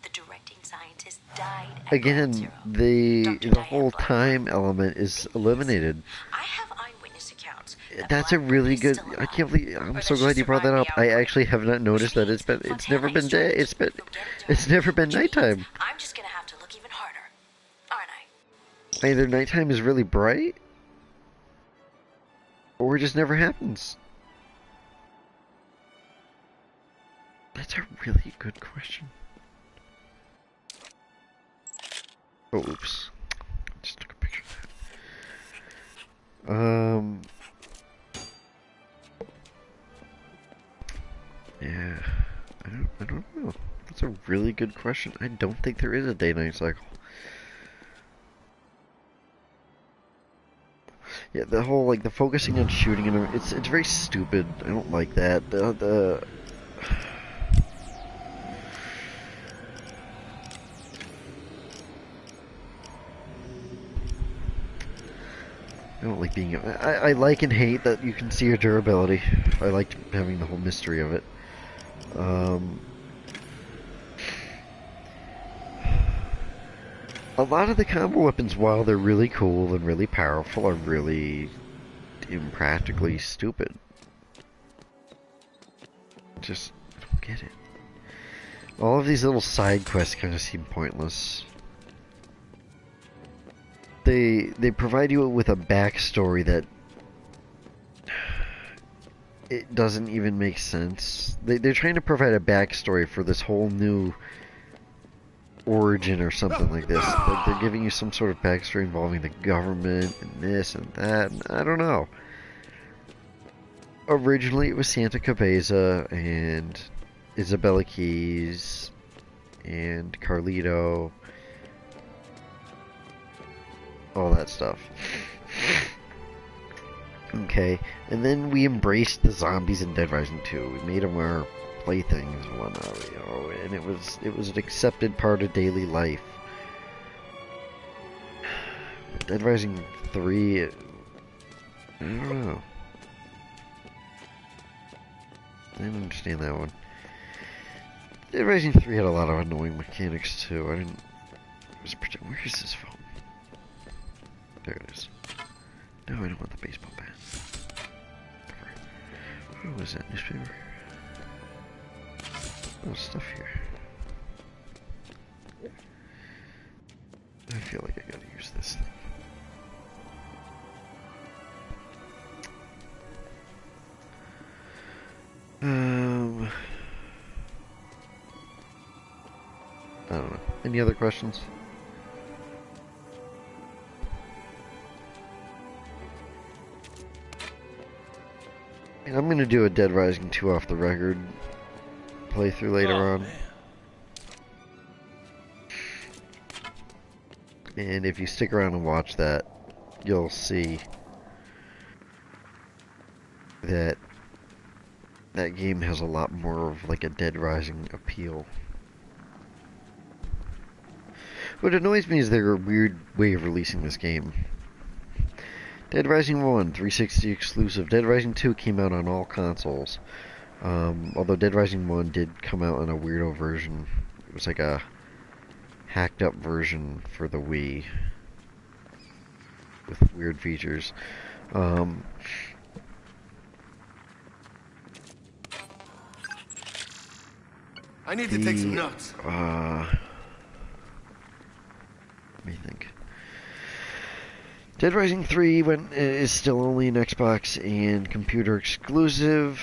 the directing scientist died at Again, the whole time element is eliminated. I have eyewitness accounts. That's a really good. I can't believe. I'm so glad you brought that up. I actually have not noticed that it's never been day. It's never been nighttime. I'm just gonna have to look even harder, aren't I? Either nighttime is really bright, or it just never happens. That's a really good question. Oh, oops. Just took a picture of that. Yeah. I don't know. That's a really good question. I don't think there is a day-night cycle. Yeah, the whole, like, the focusing on shooting and it's very stupid. I don't like that. I don't like being... I like and hate that you can see your durability. I like having the whole mystery of it. A lot of the combo weapons, while they're really cool and really powerful, are really impractically stupid. Just, I don't get it. All of these little side quests kind of seem pointless. They provide you with a backstory that it doesn't even make sense. They're trying to provide a backstory for this whole new origin or something like this. Like they're giving you some sort of backstory involving the government and this and that. And I don't know. Originally it was Santa Cabeza and Isabella Keys and Carlito. All that stuff. Okay, and then we embraced the zombies in Dead Rising 2. We made them our playthings and whatnot, you know, and it was an accepted part of daily life. Dead Rising 3, I don't know. I didn't understand that one. Dead Rising 3 had a lot of annoying mechanics too. I didn't. Where is this phone? There it is. No, I don't want the baseball bat. What was that newspaper? Oh, stuff here. I feel like I gotta use this thing. I don't know. Any other questions? And I'm gonna do a Dead Rising 2 off the record playthrough later on. Man. And if you stick around and watch that, you'll see that that game has a lot more of like a Dead Rising appeal. What annoys me is their weird way of releasing this game. Dead Rising 1, 360 exclusive. Dead Rising 2 came out on all consoles. Although Dead Rising 1 did come out in a weirdo version. It was like a hacked up version for the Wii. With weird features. I need to take some notes. Let me think. Dead Rising 3 is still only an Xbox and computer exclusive.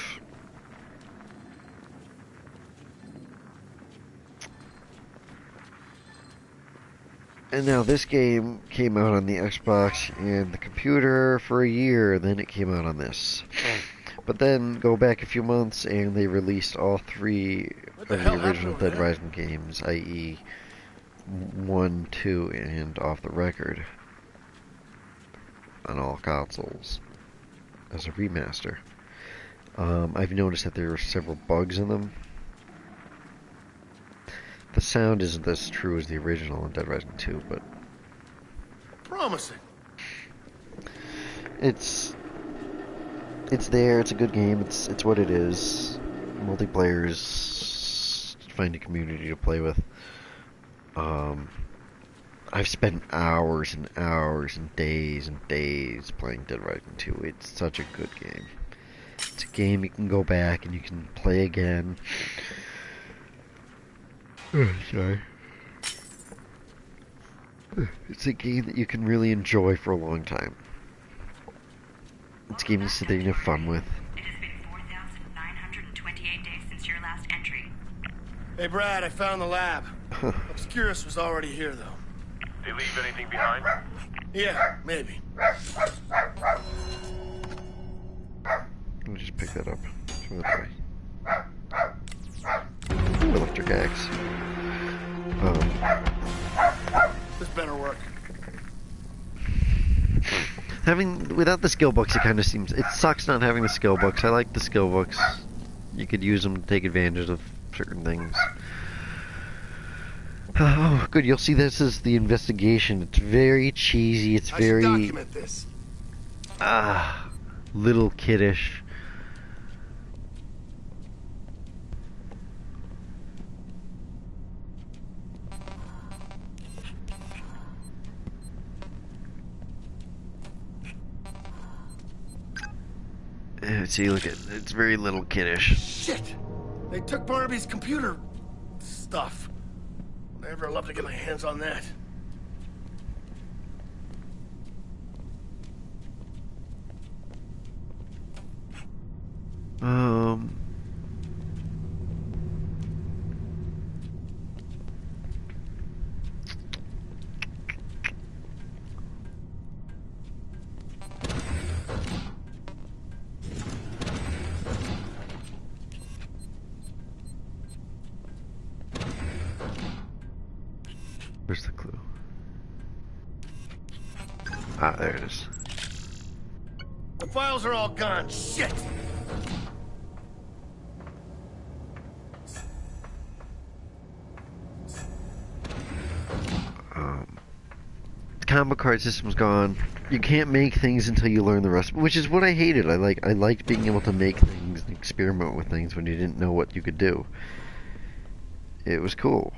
And now this game came out on the Xbox and the computer for a year, then it came out on this. But then go back a few months and they released all 3 of the original Dead Rising games, i.e. 1, 2, and Off the Record. On all consoles as a remaster. I've noticed that there are several bugs in them. The sound isn't as true as the original in Dead Rising 2, but promising. It's there. It's a good game. It's what it is. Multiplayer is find a community to play with. I've spent hours and hours and days playing Dead Rising 2. It's such a good game. It's a game you can go back and you can play again. Sorry. It's a game that you can really enjoy for a long time. It's a game you sit there and have fun with. It has been 4,928 days since your last entry. Hey Brad, I found the lab. Obscurus was already here though. They leave anything behind? Yeah, maybe. Let me just pick that up. Throw that away. Ooh, electric axe. This better work. Without the skill books, it kind of seems... It sucks not having the skill books. I like the skill books. You could use them to take advantage of certain things. Oh, good. You'll see this is the investigation. It's very cheesy. It's very... I should document this. Little kiddish. See, look at it's very little kiddish. Shit! They took Barnaby's computer stuff. I'd ever love to get my hands on that. Where's the clue? Ah, there it is. The files are all gone. Shit! The combo card system's gone. You can't make things until you learn the recipe, which is what I hated. I liked being able to make things and experiment with things when you didn't know what you could do. It was cool.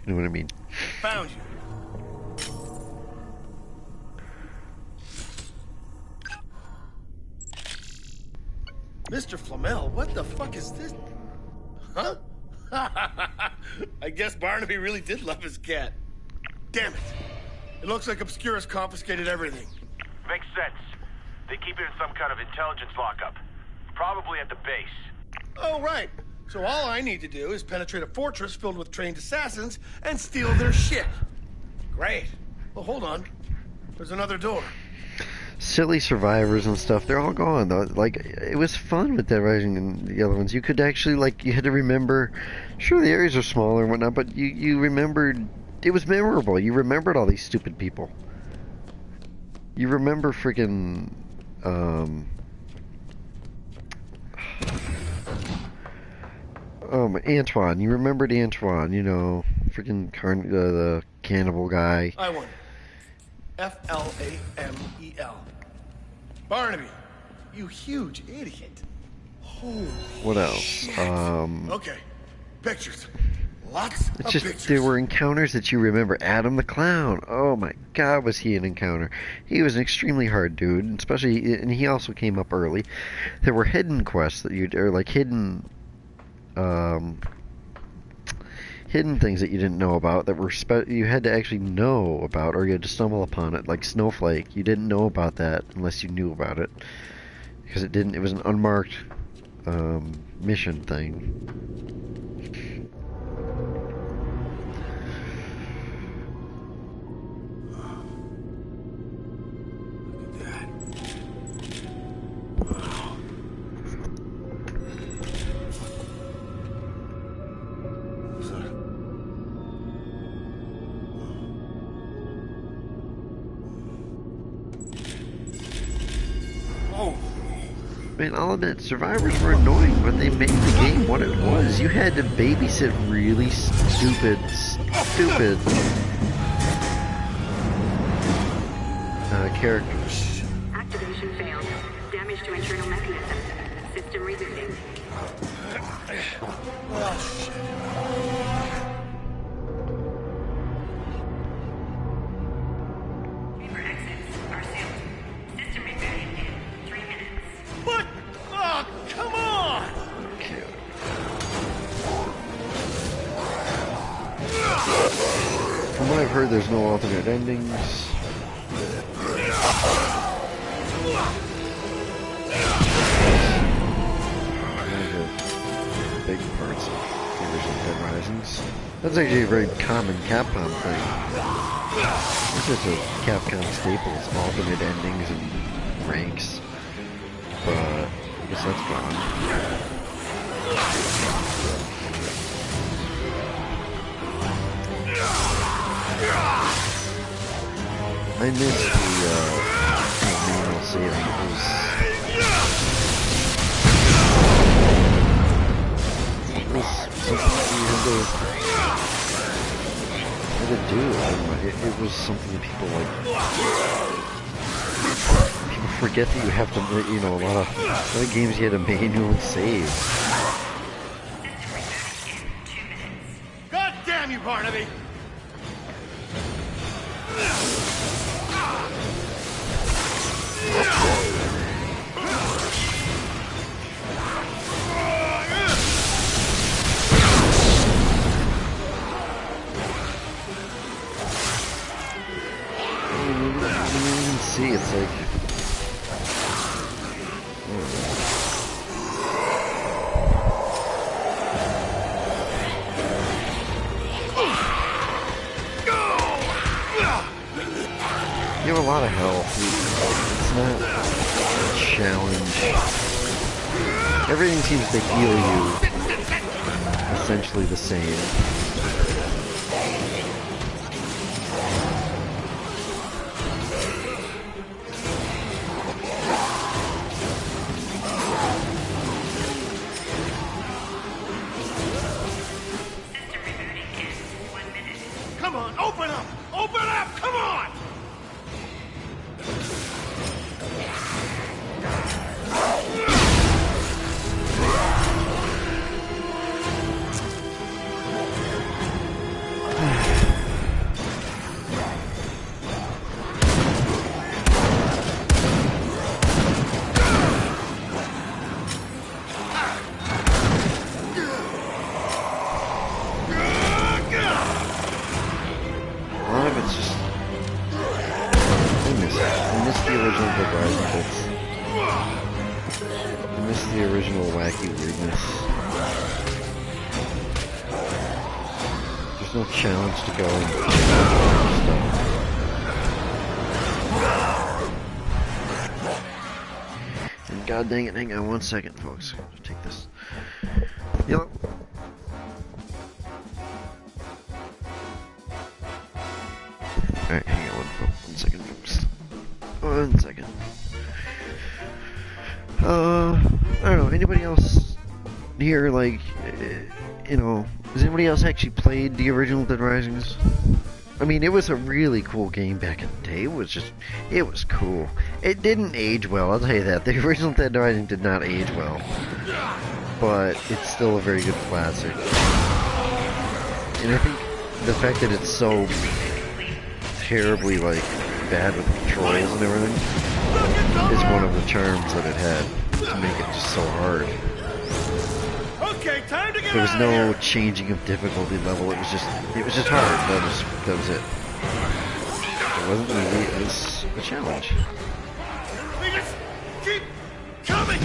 You know what I mean? Found you. Mr. Flamel, what the fuck is this? Huh? I guess Barnaby really did love his cat. Damn it. It looks like Obscurus confiscated everything. Makes sense. They keep it in some kind of intelligence lockup. Probably at the base. Oh, right. So all I need to do is penetrate a fortress filled with trained assassins and steal their shit. Great. Well, hold on. There's another door. Silly survivors and stuff, they're all gone though. Like, it was fun with Dead Rising and the other ones. You could actually, like, you had to remember, sure the areas are smaller and whatnot, but you remembered, it was memorable. You remembered all these stupid people. You remember freaking, Antoine. You remembered Antoine, you know, freaking the cannibal guy. I won. Flamel. Barnaby, you huge idiot. Holy what else? shit. Okay, pictures. Lots it's of just, pictures. there were encounters that you remember. Adam the Clown. Oh my God, was he an encounter? He was an extremely hard dude, especially, and he also came up early. There were hidden quests that or like hidden things that you didn't know about that were you had to actually know about, or you had to stumble upon it, like Snowflake. You didn't know about that unless you knew about it, because it was an unmarked mission thing. Man, I'll admit, survivors were annoying, but they made the game what it was. You had to babysit really stupid characters. Activation failed. Damage to internal mechanism. System rebooting. Oh, shit. Chamber exits are sealed. System rebooting in 3 minutes. What? Oh, come on! Okay. From what I've heard, there's no alternate endings. Big parts of the original Dead Risings. That's actually a very common Capcom thing. It's just a Capcom staple. It's alternate endings and ranks. But I guess that's gone. I missed the manual saving. It was something you had to do. I don't know, it was something that people forget that you have to, you know, a lot of games you had to manually save. God damn you, Barnaby! see. It's like... You have a lot of health. It's not a challenge. Everything seems to heal you essentially the same. Come on, open up! Open up! Come on! No challenge to go and stuff. And god dang it, hang on 1 second, folks. Take this. Yep. Alright, hang on 1 second, folks. 1 second. I don't know, anybody else here, like, you know, has anybody else actually played the original Dead Risings? I mean, it was a really cool game back in the day. It was cool. It didn't age well, I'll tell you that. The original Dead Rising did not age well. But it's still a very good classic. And I think the fact that it's so terribly, like, bad with controls and everything is one of the charms that it had to make it just so hard. Okay, time to get There was no changing of difficulty level. It was just hard. That was it. It wasn't easy. It was a challenge. They just keep coming.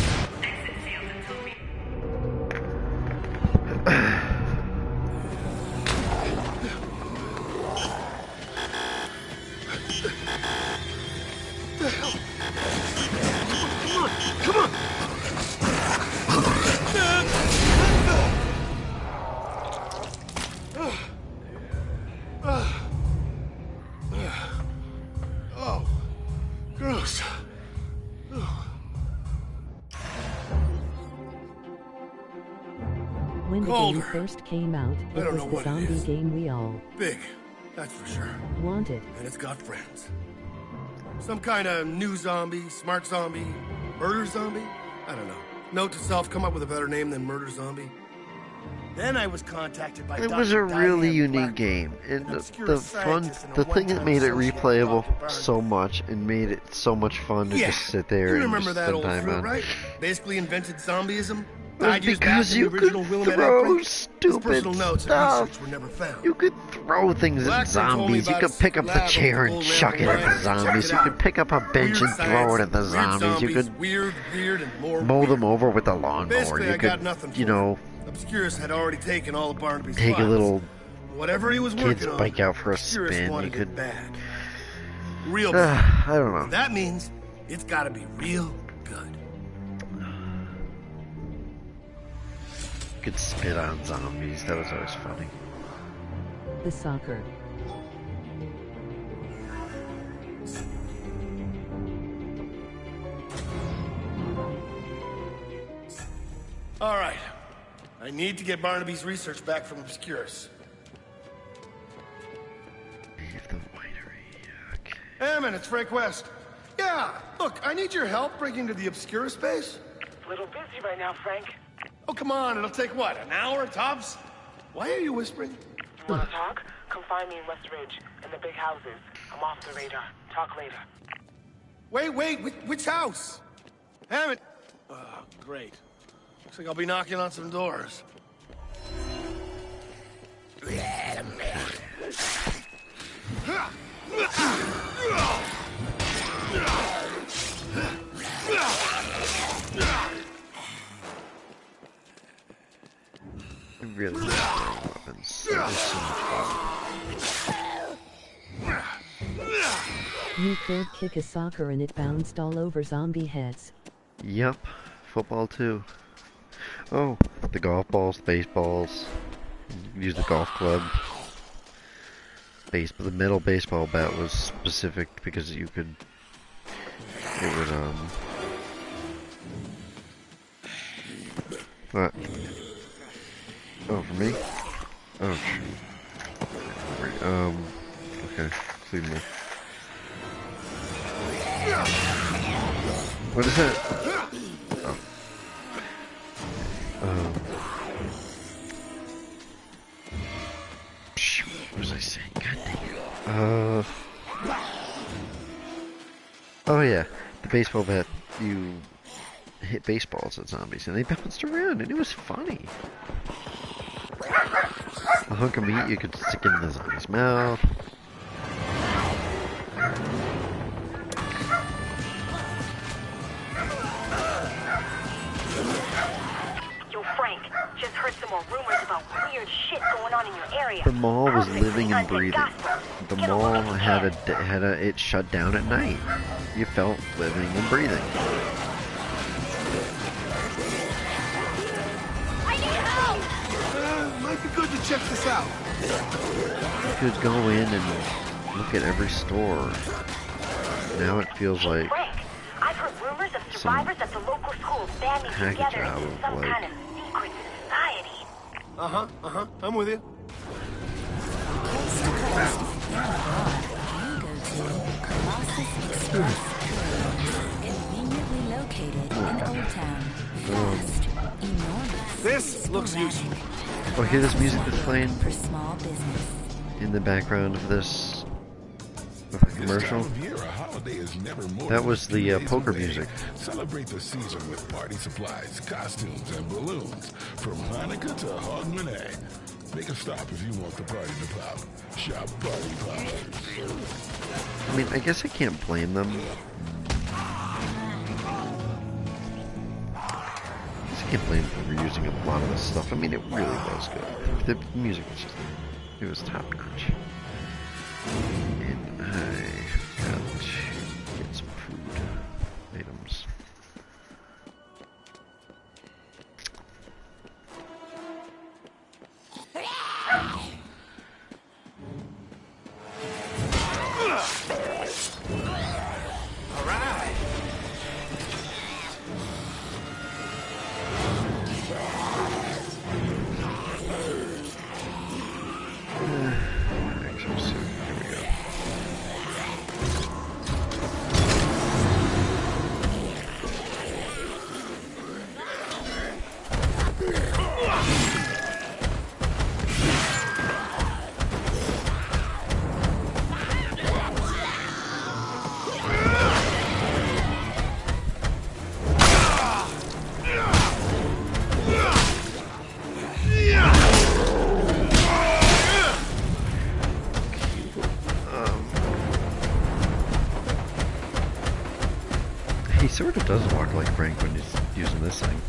Come on. Oh, gross. When the Colder. game first came out, I it don't was know the what it zombie is. game we all Big, that's for sure. wanted. And it's got friends. Some kind of new zombie, smart zombie, murder zombie? I don't know. Note to self, come up with a better name than murder zombie. Then I was contacted by It was a Dr. really Diane unique Blackburn, game, and an the obscure fun, scientist and a the thing that one-time made it associate of replayable Dr. Barnes. so much and made it so much fun to Yeah, just sit there you and remember just that spend old time fruit, on. right? Basically invented zombieism. Well, 5 years because back you in the original could Willamette throw outbreak, his stupid personal notes and stuff. research were never found. You could throw things at Blackburn told me zombies. You about could his pick up the lab chair over and the chuck it at the Check zombies. it You out. could pick up a bench Weird and throw it science, at the weird zombies. You could weird, and more mow weird. them over with a lawnmower. Basically, You I got could, nothing for you know, Obscurus had already taken all of Barnaby's take a files. little Whatever he was kid's working on, bike out for a Obscurus spin. You wanted could. it bad. Real bad. I don't know. That means it's got to be real good. You could spit on zombies. That was always funny. The soccer. All right. I need to get Barnaby's research back from Obscurus. Leave the winery. Okay. Hammond, it's Frank West. Yeah, look, I need your help breaking into the Obscurus base. A little busy right now, Frank. Oh, come on, it'll take what, an hour, tops? Why are you whispering? You wanna talk? Come find me in West Ridge, in the big houses. I'm off the radar. Talk later. Wait, which house? Hammond. Oh, great. Looks like I'll be knocking on some doors. You could kick a soccer and it bounced all over zombie heads. Yep, football too. Oh, the golf balls, the baseballs. Use the golf club. The metal baseball bat was specific because you could. It would What? Oh, for me? Oh, okay. Leave me. What is that? Oh. What was I saying? God dang it. Oh yeah, the baseball bat, you hit baseballs at zombies and they bounced around and it was funny. A hunk of meat you could stick in the zombie's mouth. Yo, Frank, just heard some more rumors about weird shit going on in your area. The mall was living and breathing. The mall had it shut down at night. You felt living and breathing. Might be good to check this out. You could go in and look at every store. Now it feels like Frank, I've heard rumors of survivors at the local schools banding together into some kind of secret society. I'm with you. Coast to coast and abroad, you go to Colossus Express Touring, conveniently located in Old Town. Fast, enormous. This looks useful. Oh, hear this music that's playing For small business. in the background of this commercial? That was the poker music. Celebrate the season with party supplies, costumes, and balloons. From Hanukkah to Hogmanay. Make a stop if you want the party to pop. Shop Party Poppers. I mean, I guess I can't blame them. I can't blame them for using a lot of this stuff. I mean, it really was good. The music was just, it was top notch. And I got to get some food items. He sort of does walk like Frank when he's using this thing.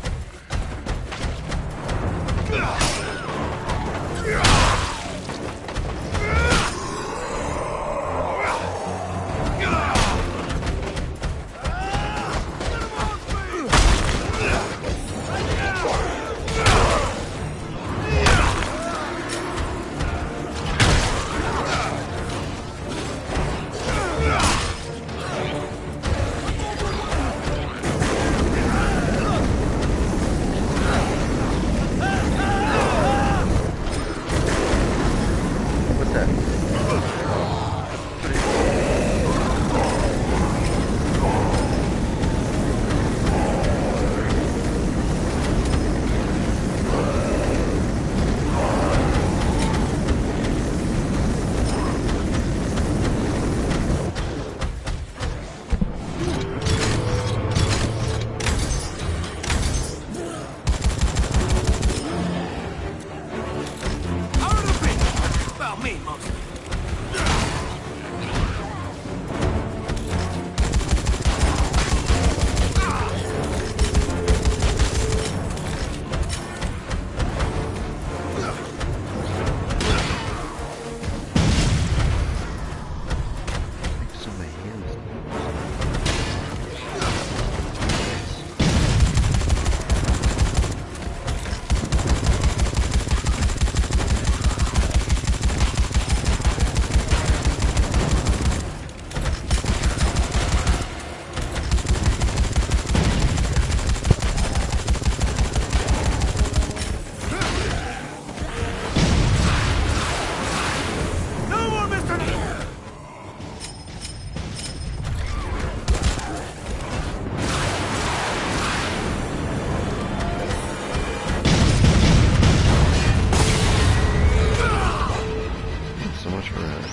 much for that.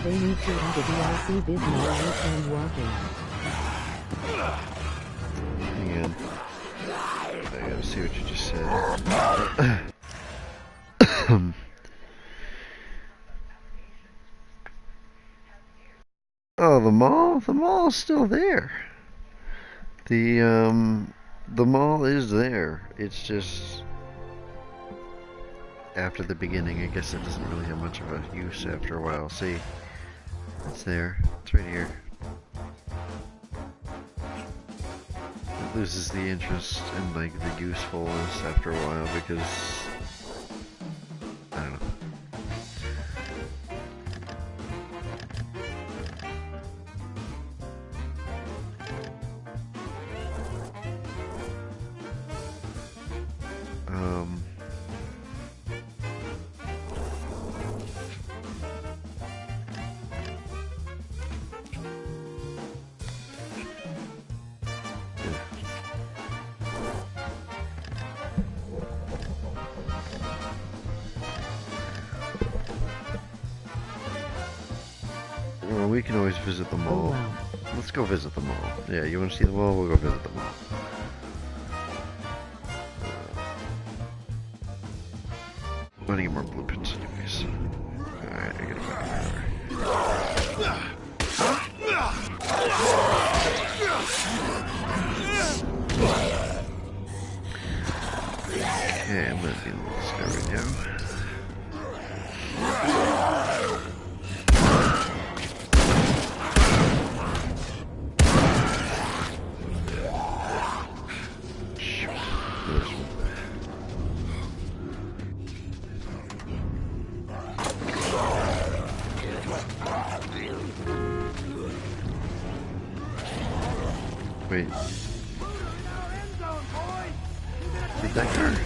They need to add a DLC bit more and walking. Hang on. I gotta see what you just said. Oh, the mall? The mall is still there. The mall is there. It's just after the beginning. I guess it doesn't really have much of a use after a while. See, it's there. It's right here. It loses the interest and like the usefulness after a while because I don't know. Well, we can always visit the mall. Oh, wow. Let's go visit the mall. Yeah, you want to see the mall? We'll go visit the mall. I need more blueprints anyways. Alright, I gotta Okay, I'm gonna be in this guy right now. Wait. Did that hurt?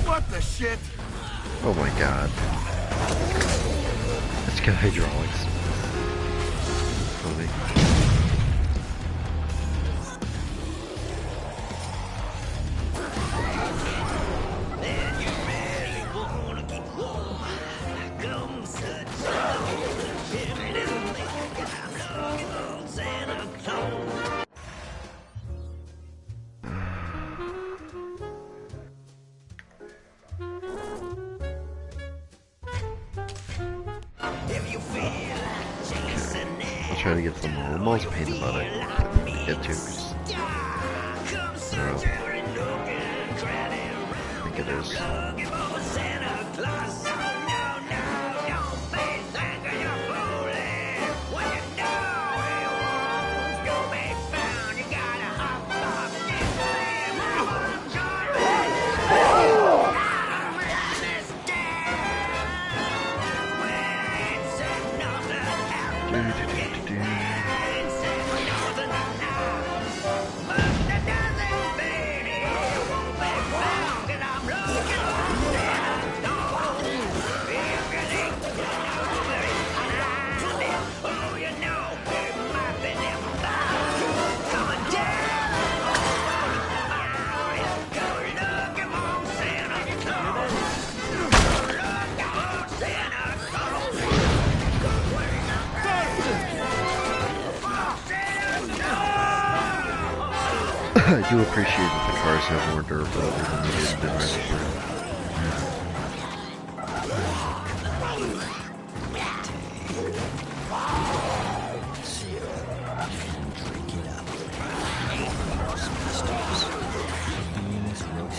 What the shit? Oh my god. It's got hydraulics. Funny. I'll try to get to the mall. The mall's a pain in the butt. I get to. 'Cause, I don't know. I think it is. I do appreciate that the cars have more durability than they did in Resident.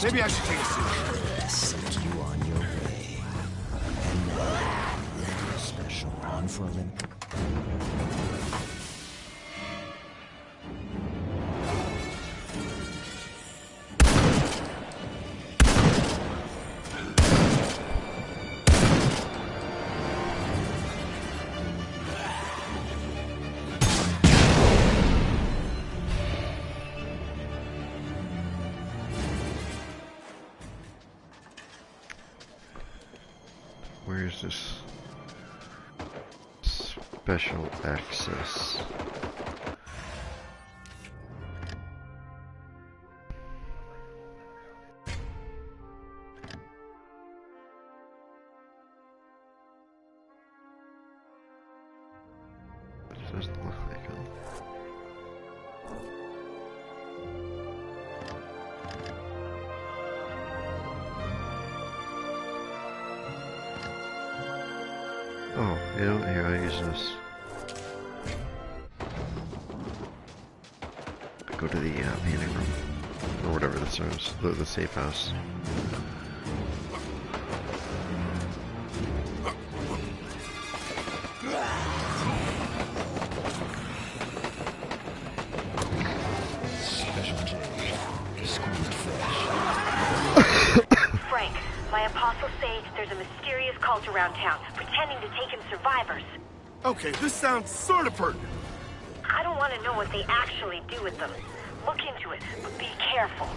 Maybe I should take a seat. Sent you on your way. And now, a special on for Olympic. where is this? Special access. What does it look like? Oh, you know, here, I use this. Go to the painting room. Or whatever this is. The safe house. Special J. Squeezed fresh. Frank, my apostles say there's a mysterious cult around town, pretending to take in survivors. Okay, this sounds sort of pertinent. I don't want to know what they actually do with them. Look into it, but be careful.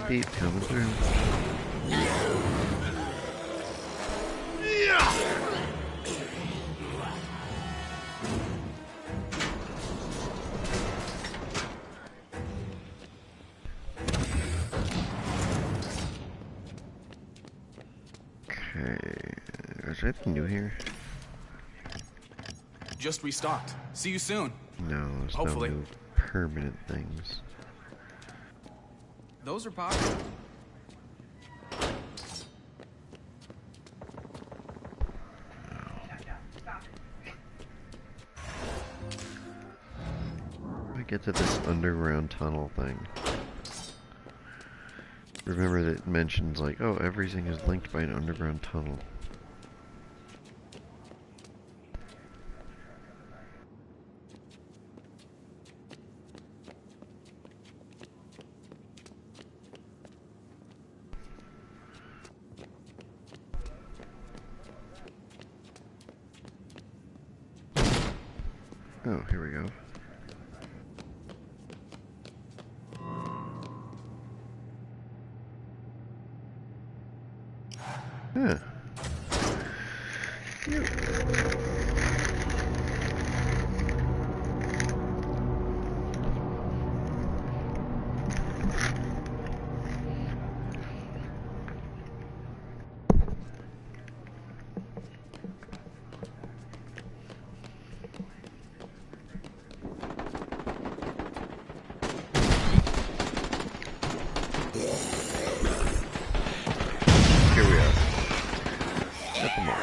Beep coming through. Is there anything new here? Just restocked. See you soon. No, there's Hopefully. no new permanent things. Those are popular. I get to this underground tunnel thing. Remember that it mentions like, oh, everything is linked by an underground tunnel. Oh, here we go. Yeah. Here we are. At the mark.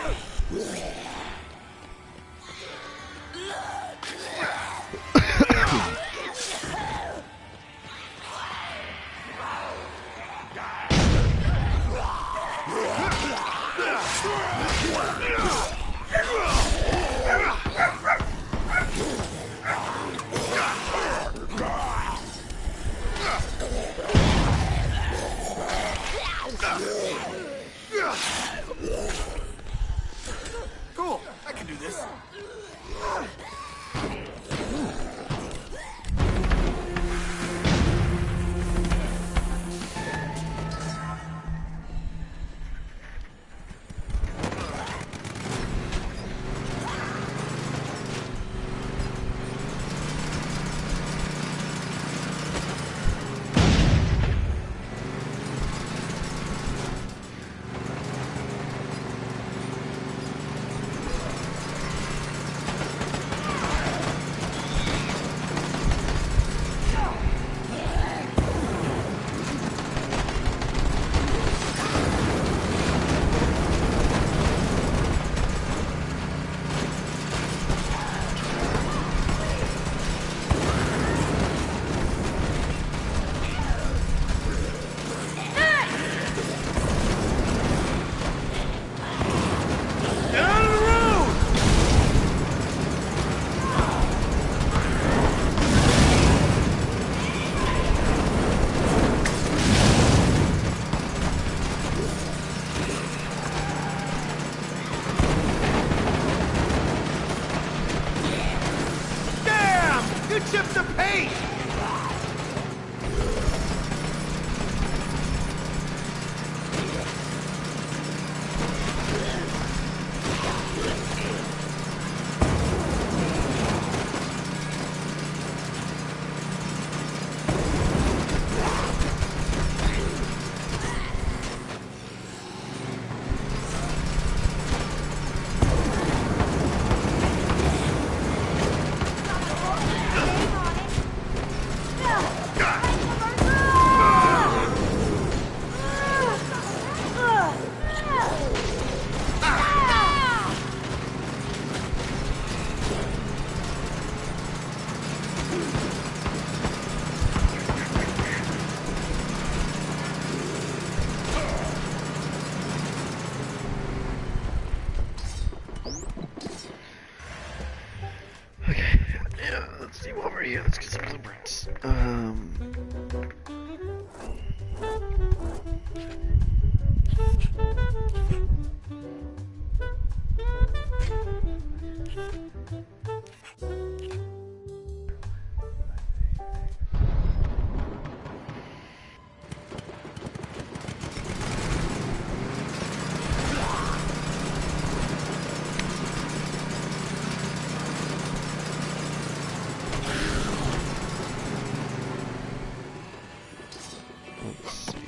Let's see.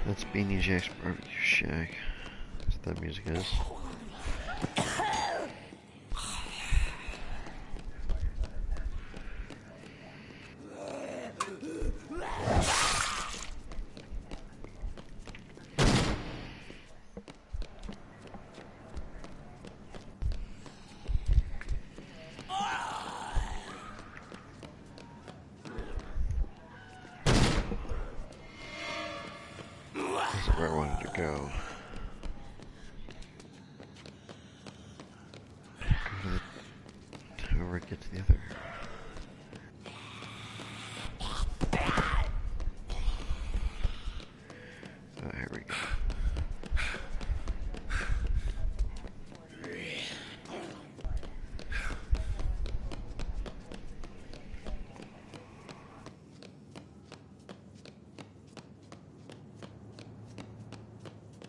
That's Beanie Jack's Barbecue Shack. That's what that music is. That's where I wanted to go. However it gets the other. Oh, here we go.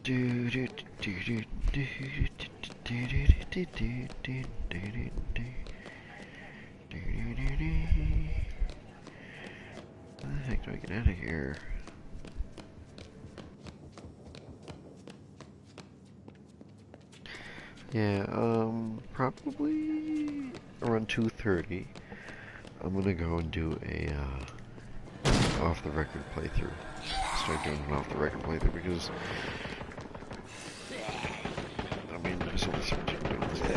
Do do do do do do do do do do do do. How the heck do I get out of here? Yeah, probably around 2:30. I'm gonna go and do a off the record playthrough. Start doing an off the record playthrough because I mean there's only so much you can do in this game.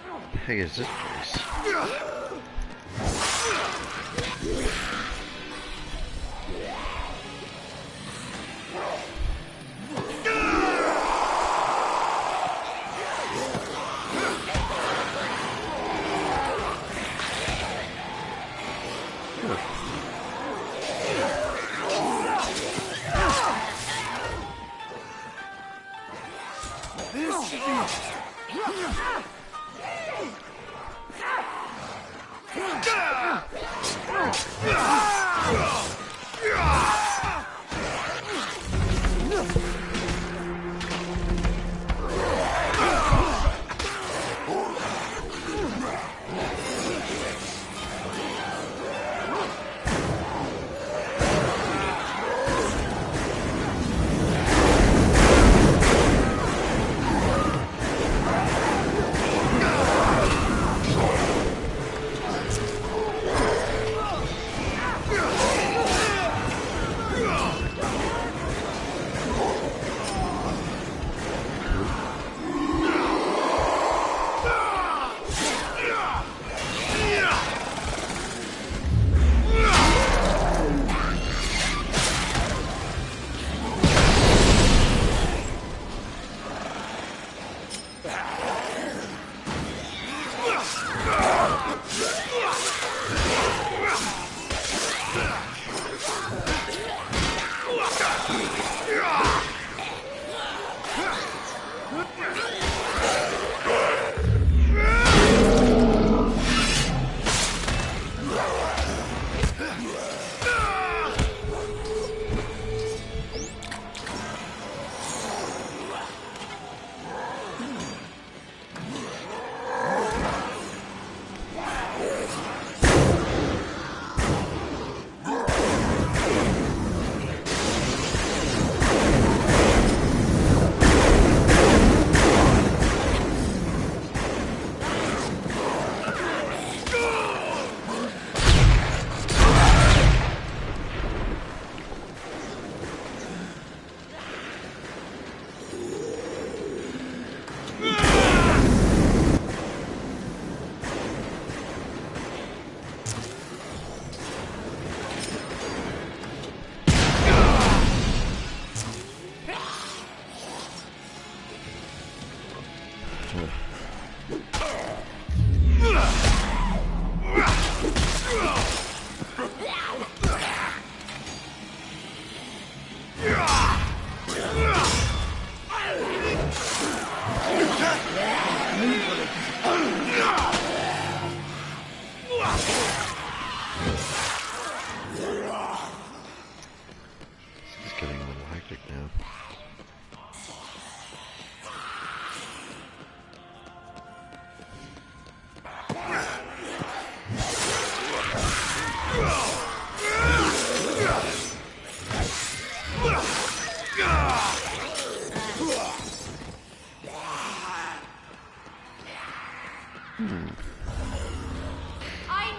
What the heck is this place? I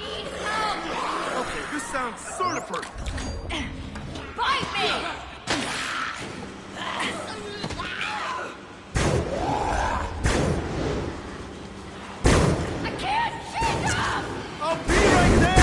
need help! Okay, this sounds sort of perfect. Bite me! I can't shake up! I'll be right there!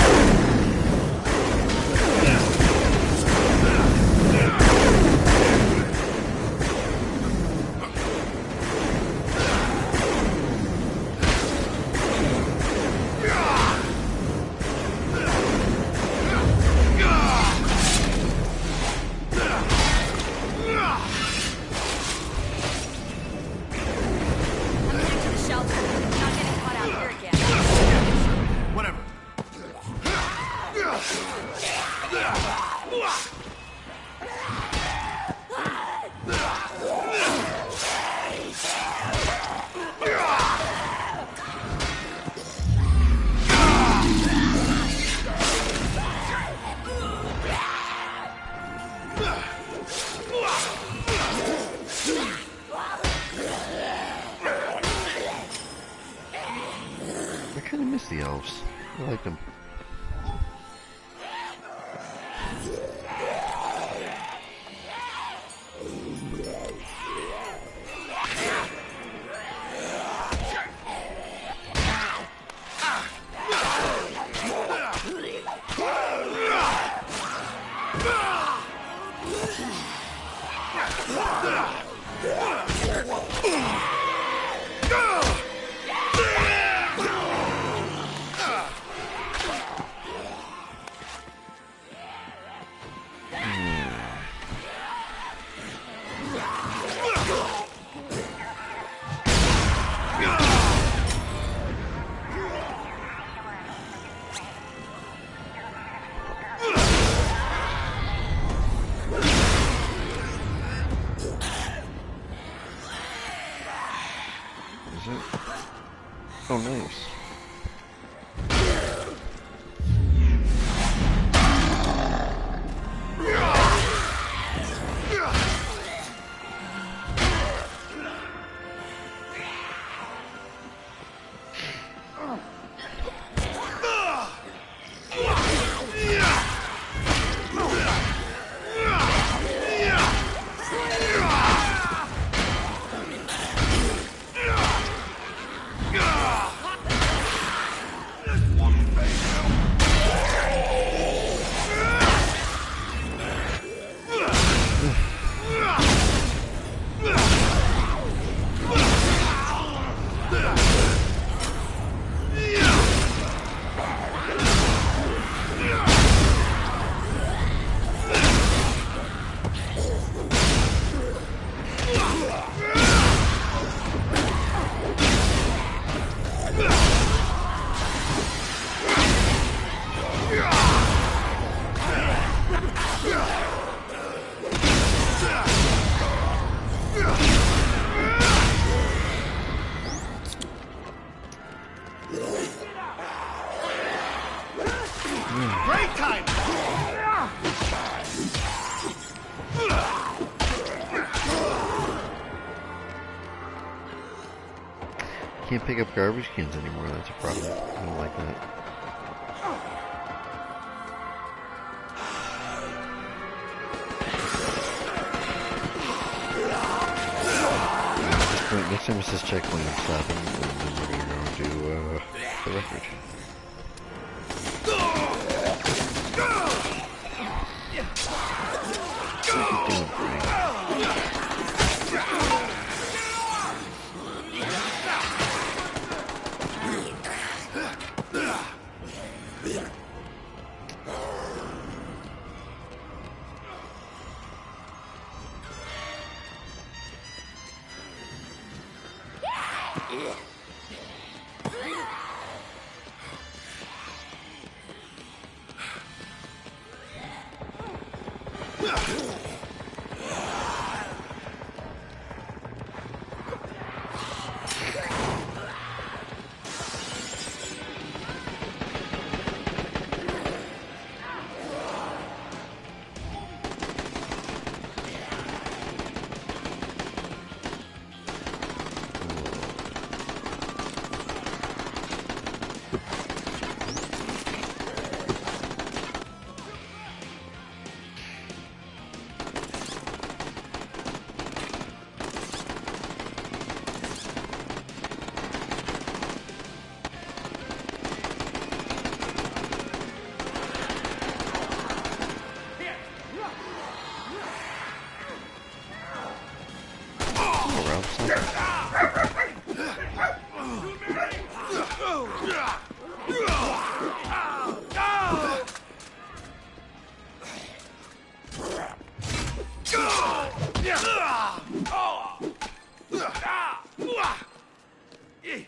I kind of miss the elves. I like them. Oh, nice. Great time! Can't pick up garbage cans anymore, that's a problem. I don't like that. Right, next time it says checkpoint, I'm stopping, and then we're gonna go do the record. What are you doing, Frank? Good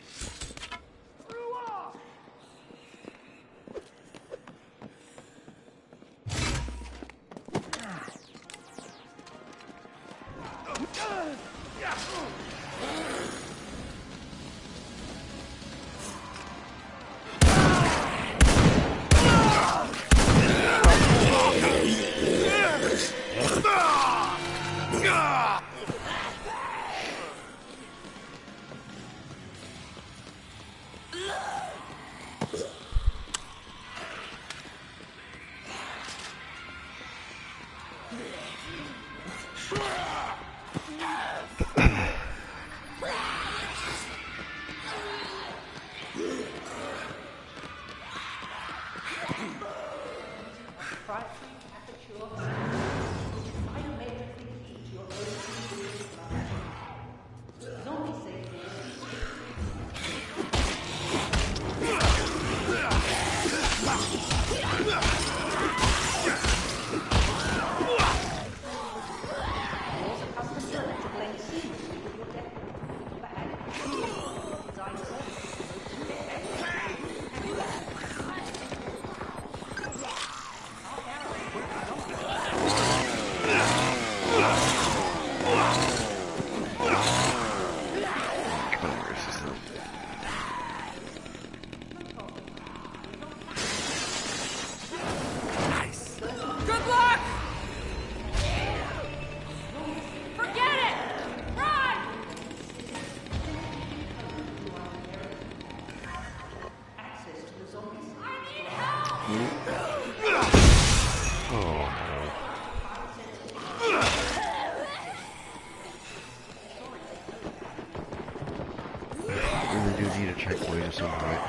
luck! Forget it! Run! I need help! Really do need a checkpoint at some point.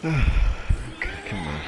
Come on.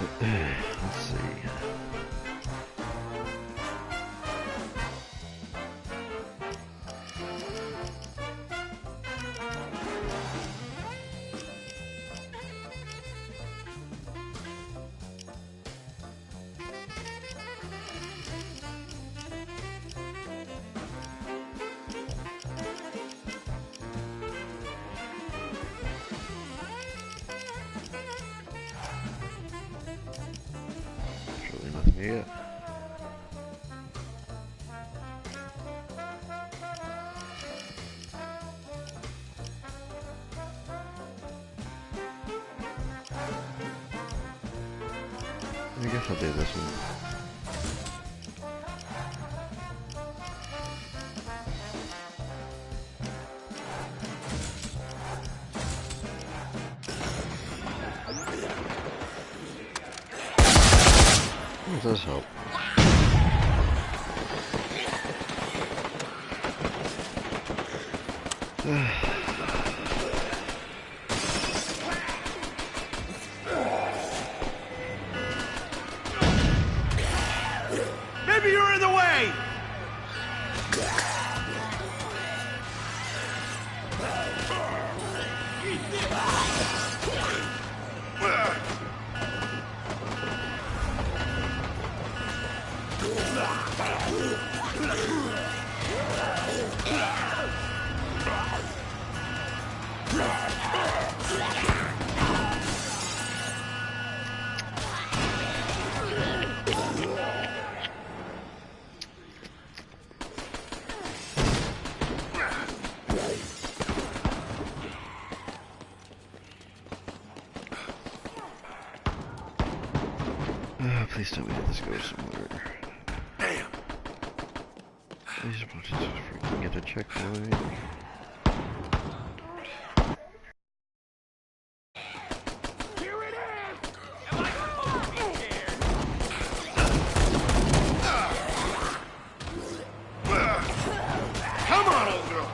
Let's see. Really nothing yet. I guess I'll do this one. It does help. Maybe you're in the way! Please tell me that this goes somewhere. Damn! These bunches of freaking get a checkpoint. Come on, old girl!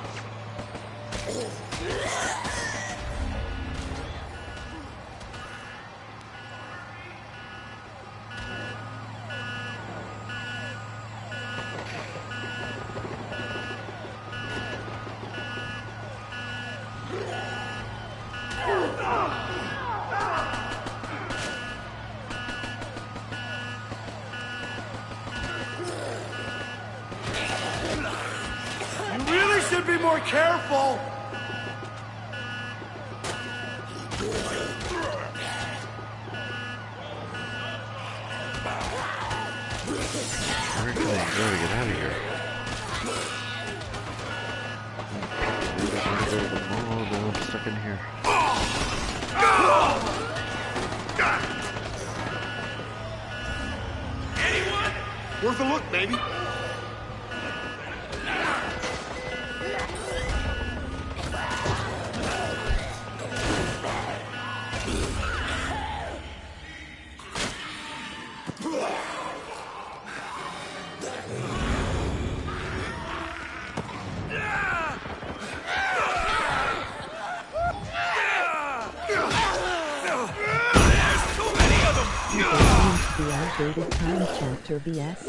You really should be more careful! Where can I go to get out of here? Oh, no, I'm stuck in here. Anyone? Worth a look, maybe. The outdated time chapter BS.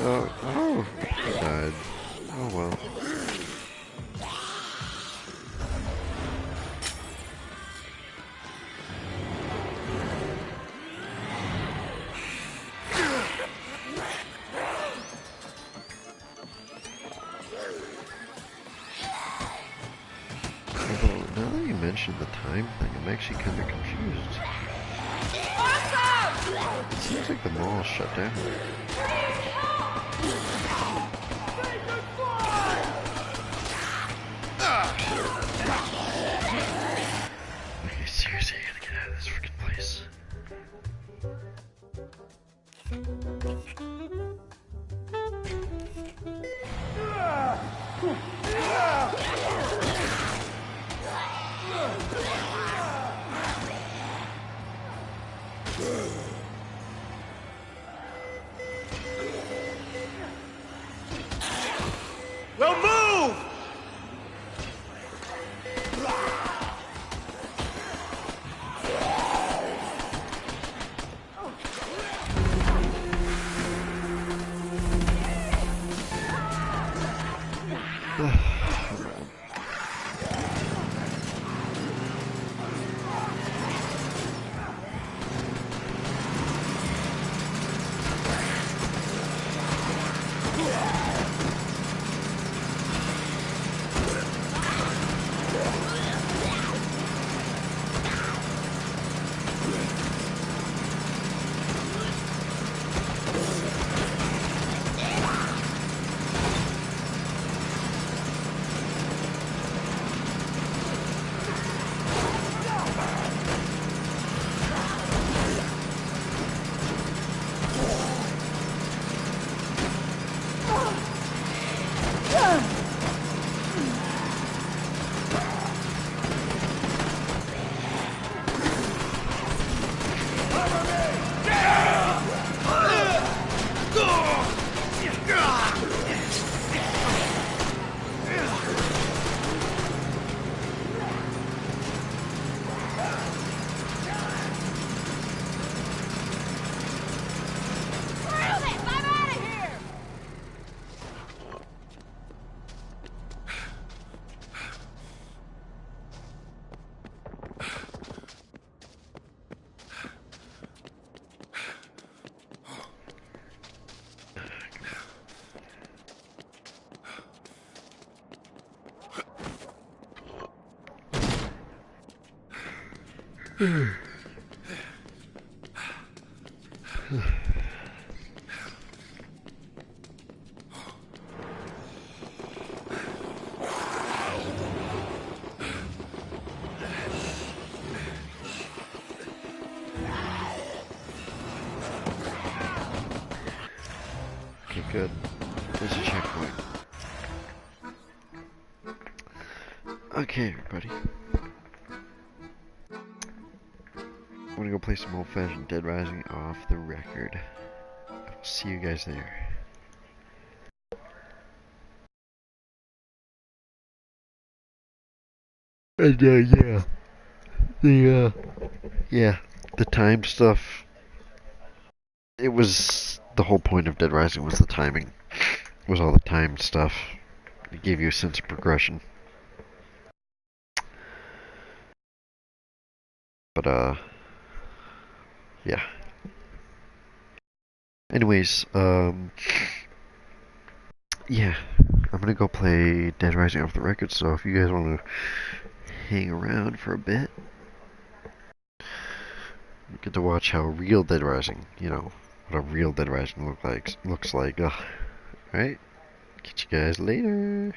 Oh, I died. Oh well. Although, now that you mentioned the time thing, I'm actually kind of confused. It seems like the mall's shut down. Okay, seriously, I gotta get out of this freaking place. Well, move! Okay, good. There's a checkpoint. Okay, everybody. I'm gonna go play some old-fashioned Dead Rising off the record. I'll see you guys there. And yeah, the time stuff. It was the whole point of Dead Rising was the timing. Was all the time stuff. It gave you a sense of progression. But yeah. Anyways, yeah, I'm gonna go play Dead Rising off the record. So if you guys want to hang around for a bit, you get to watch how real Dead Rising, what a real Dead Rising looks like. Right? Catch you guys later.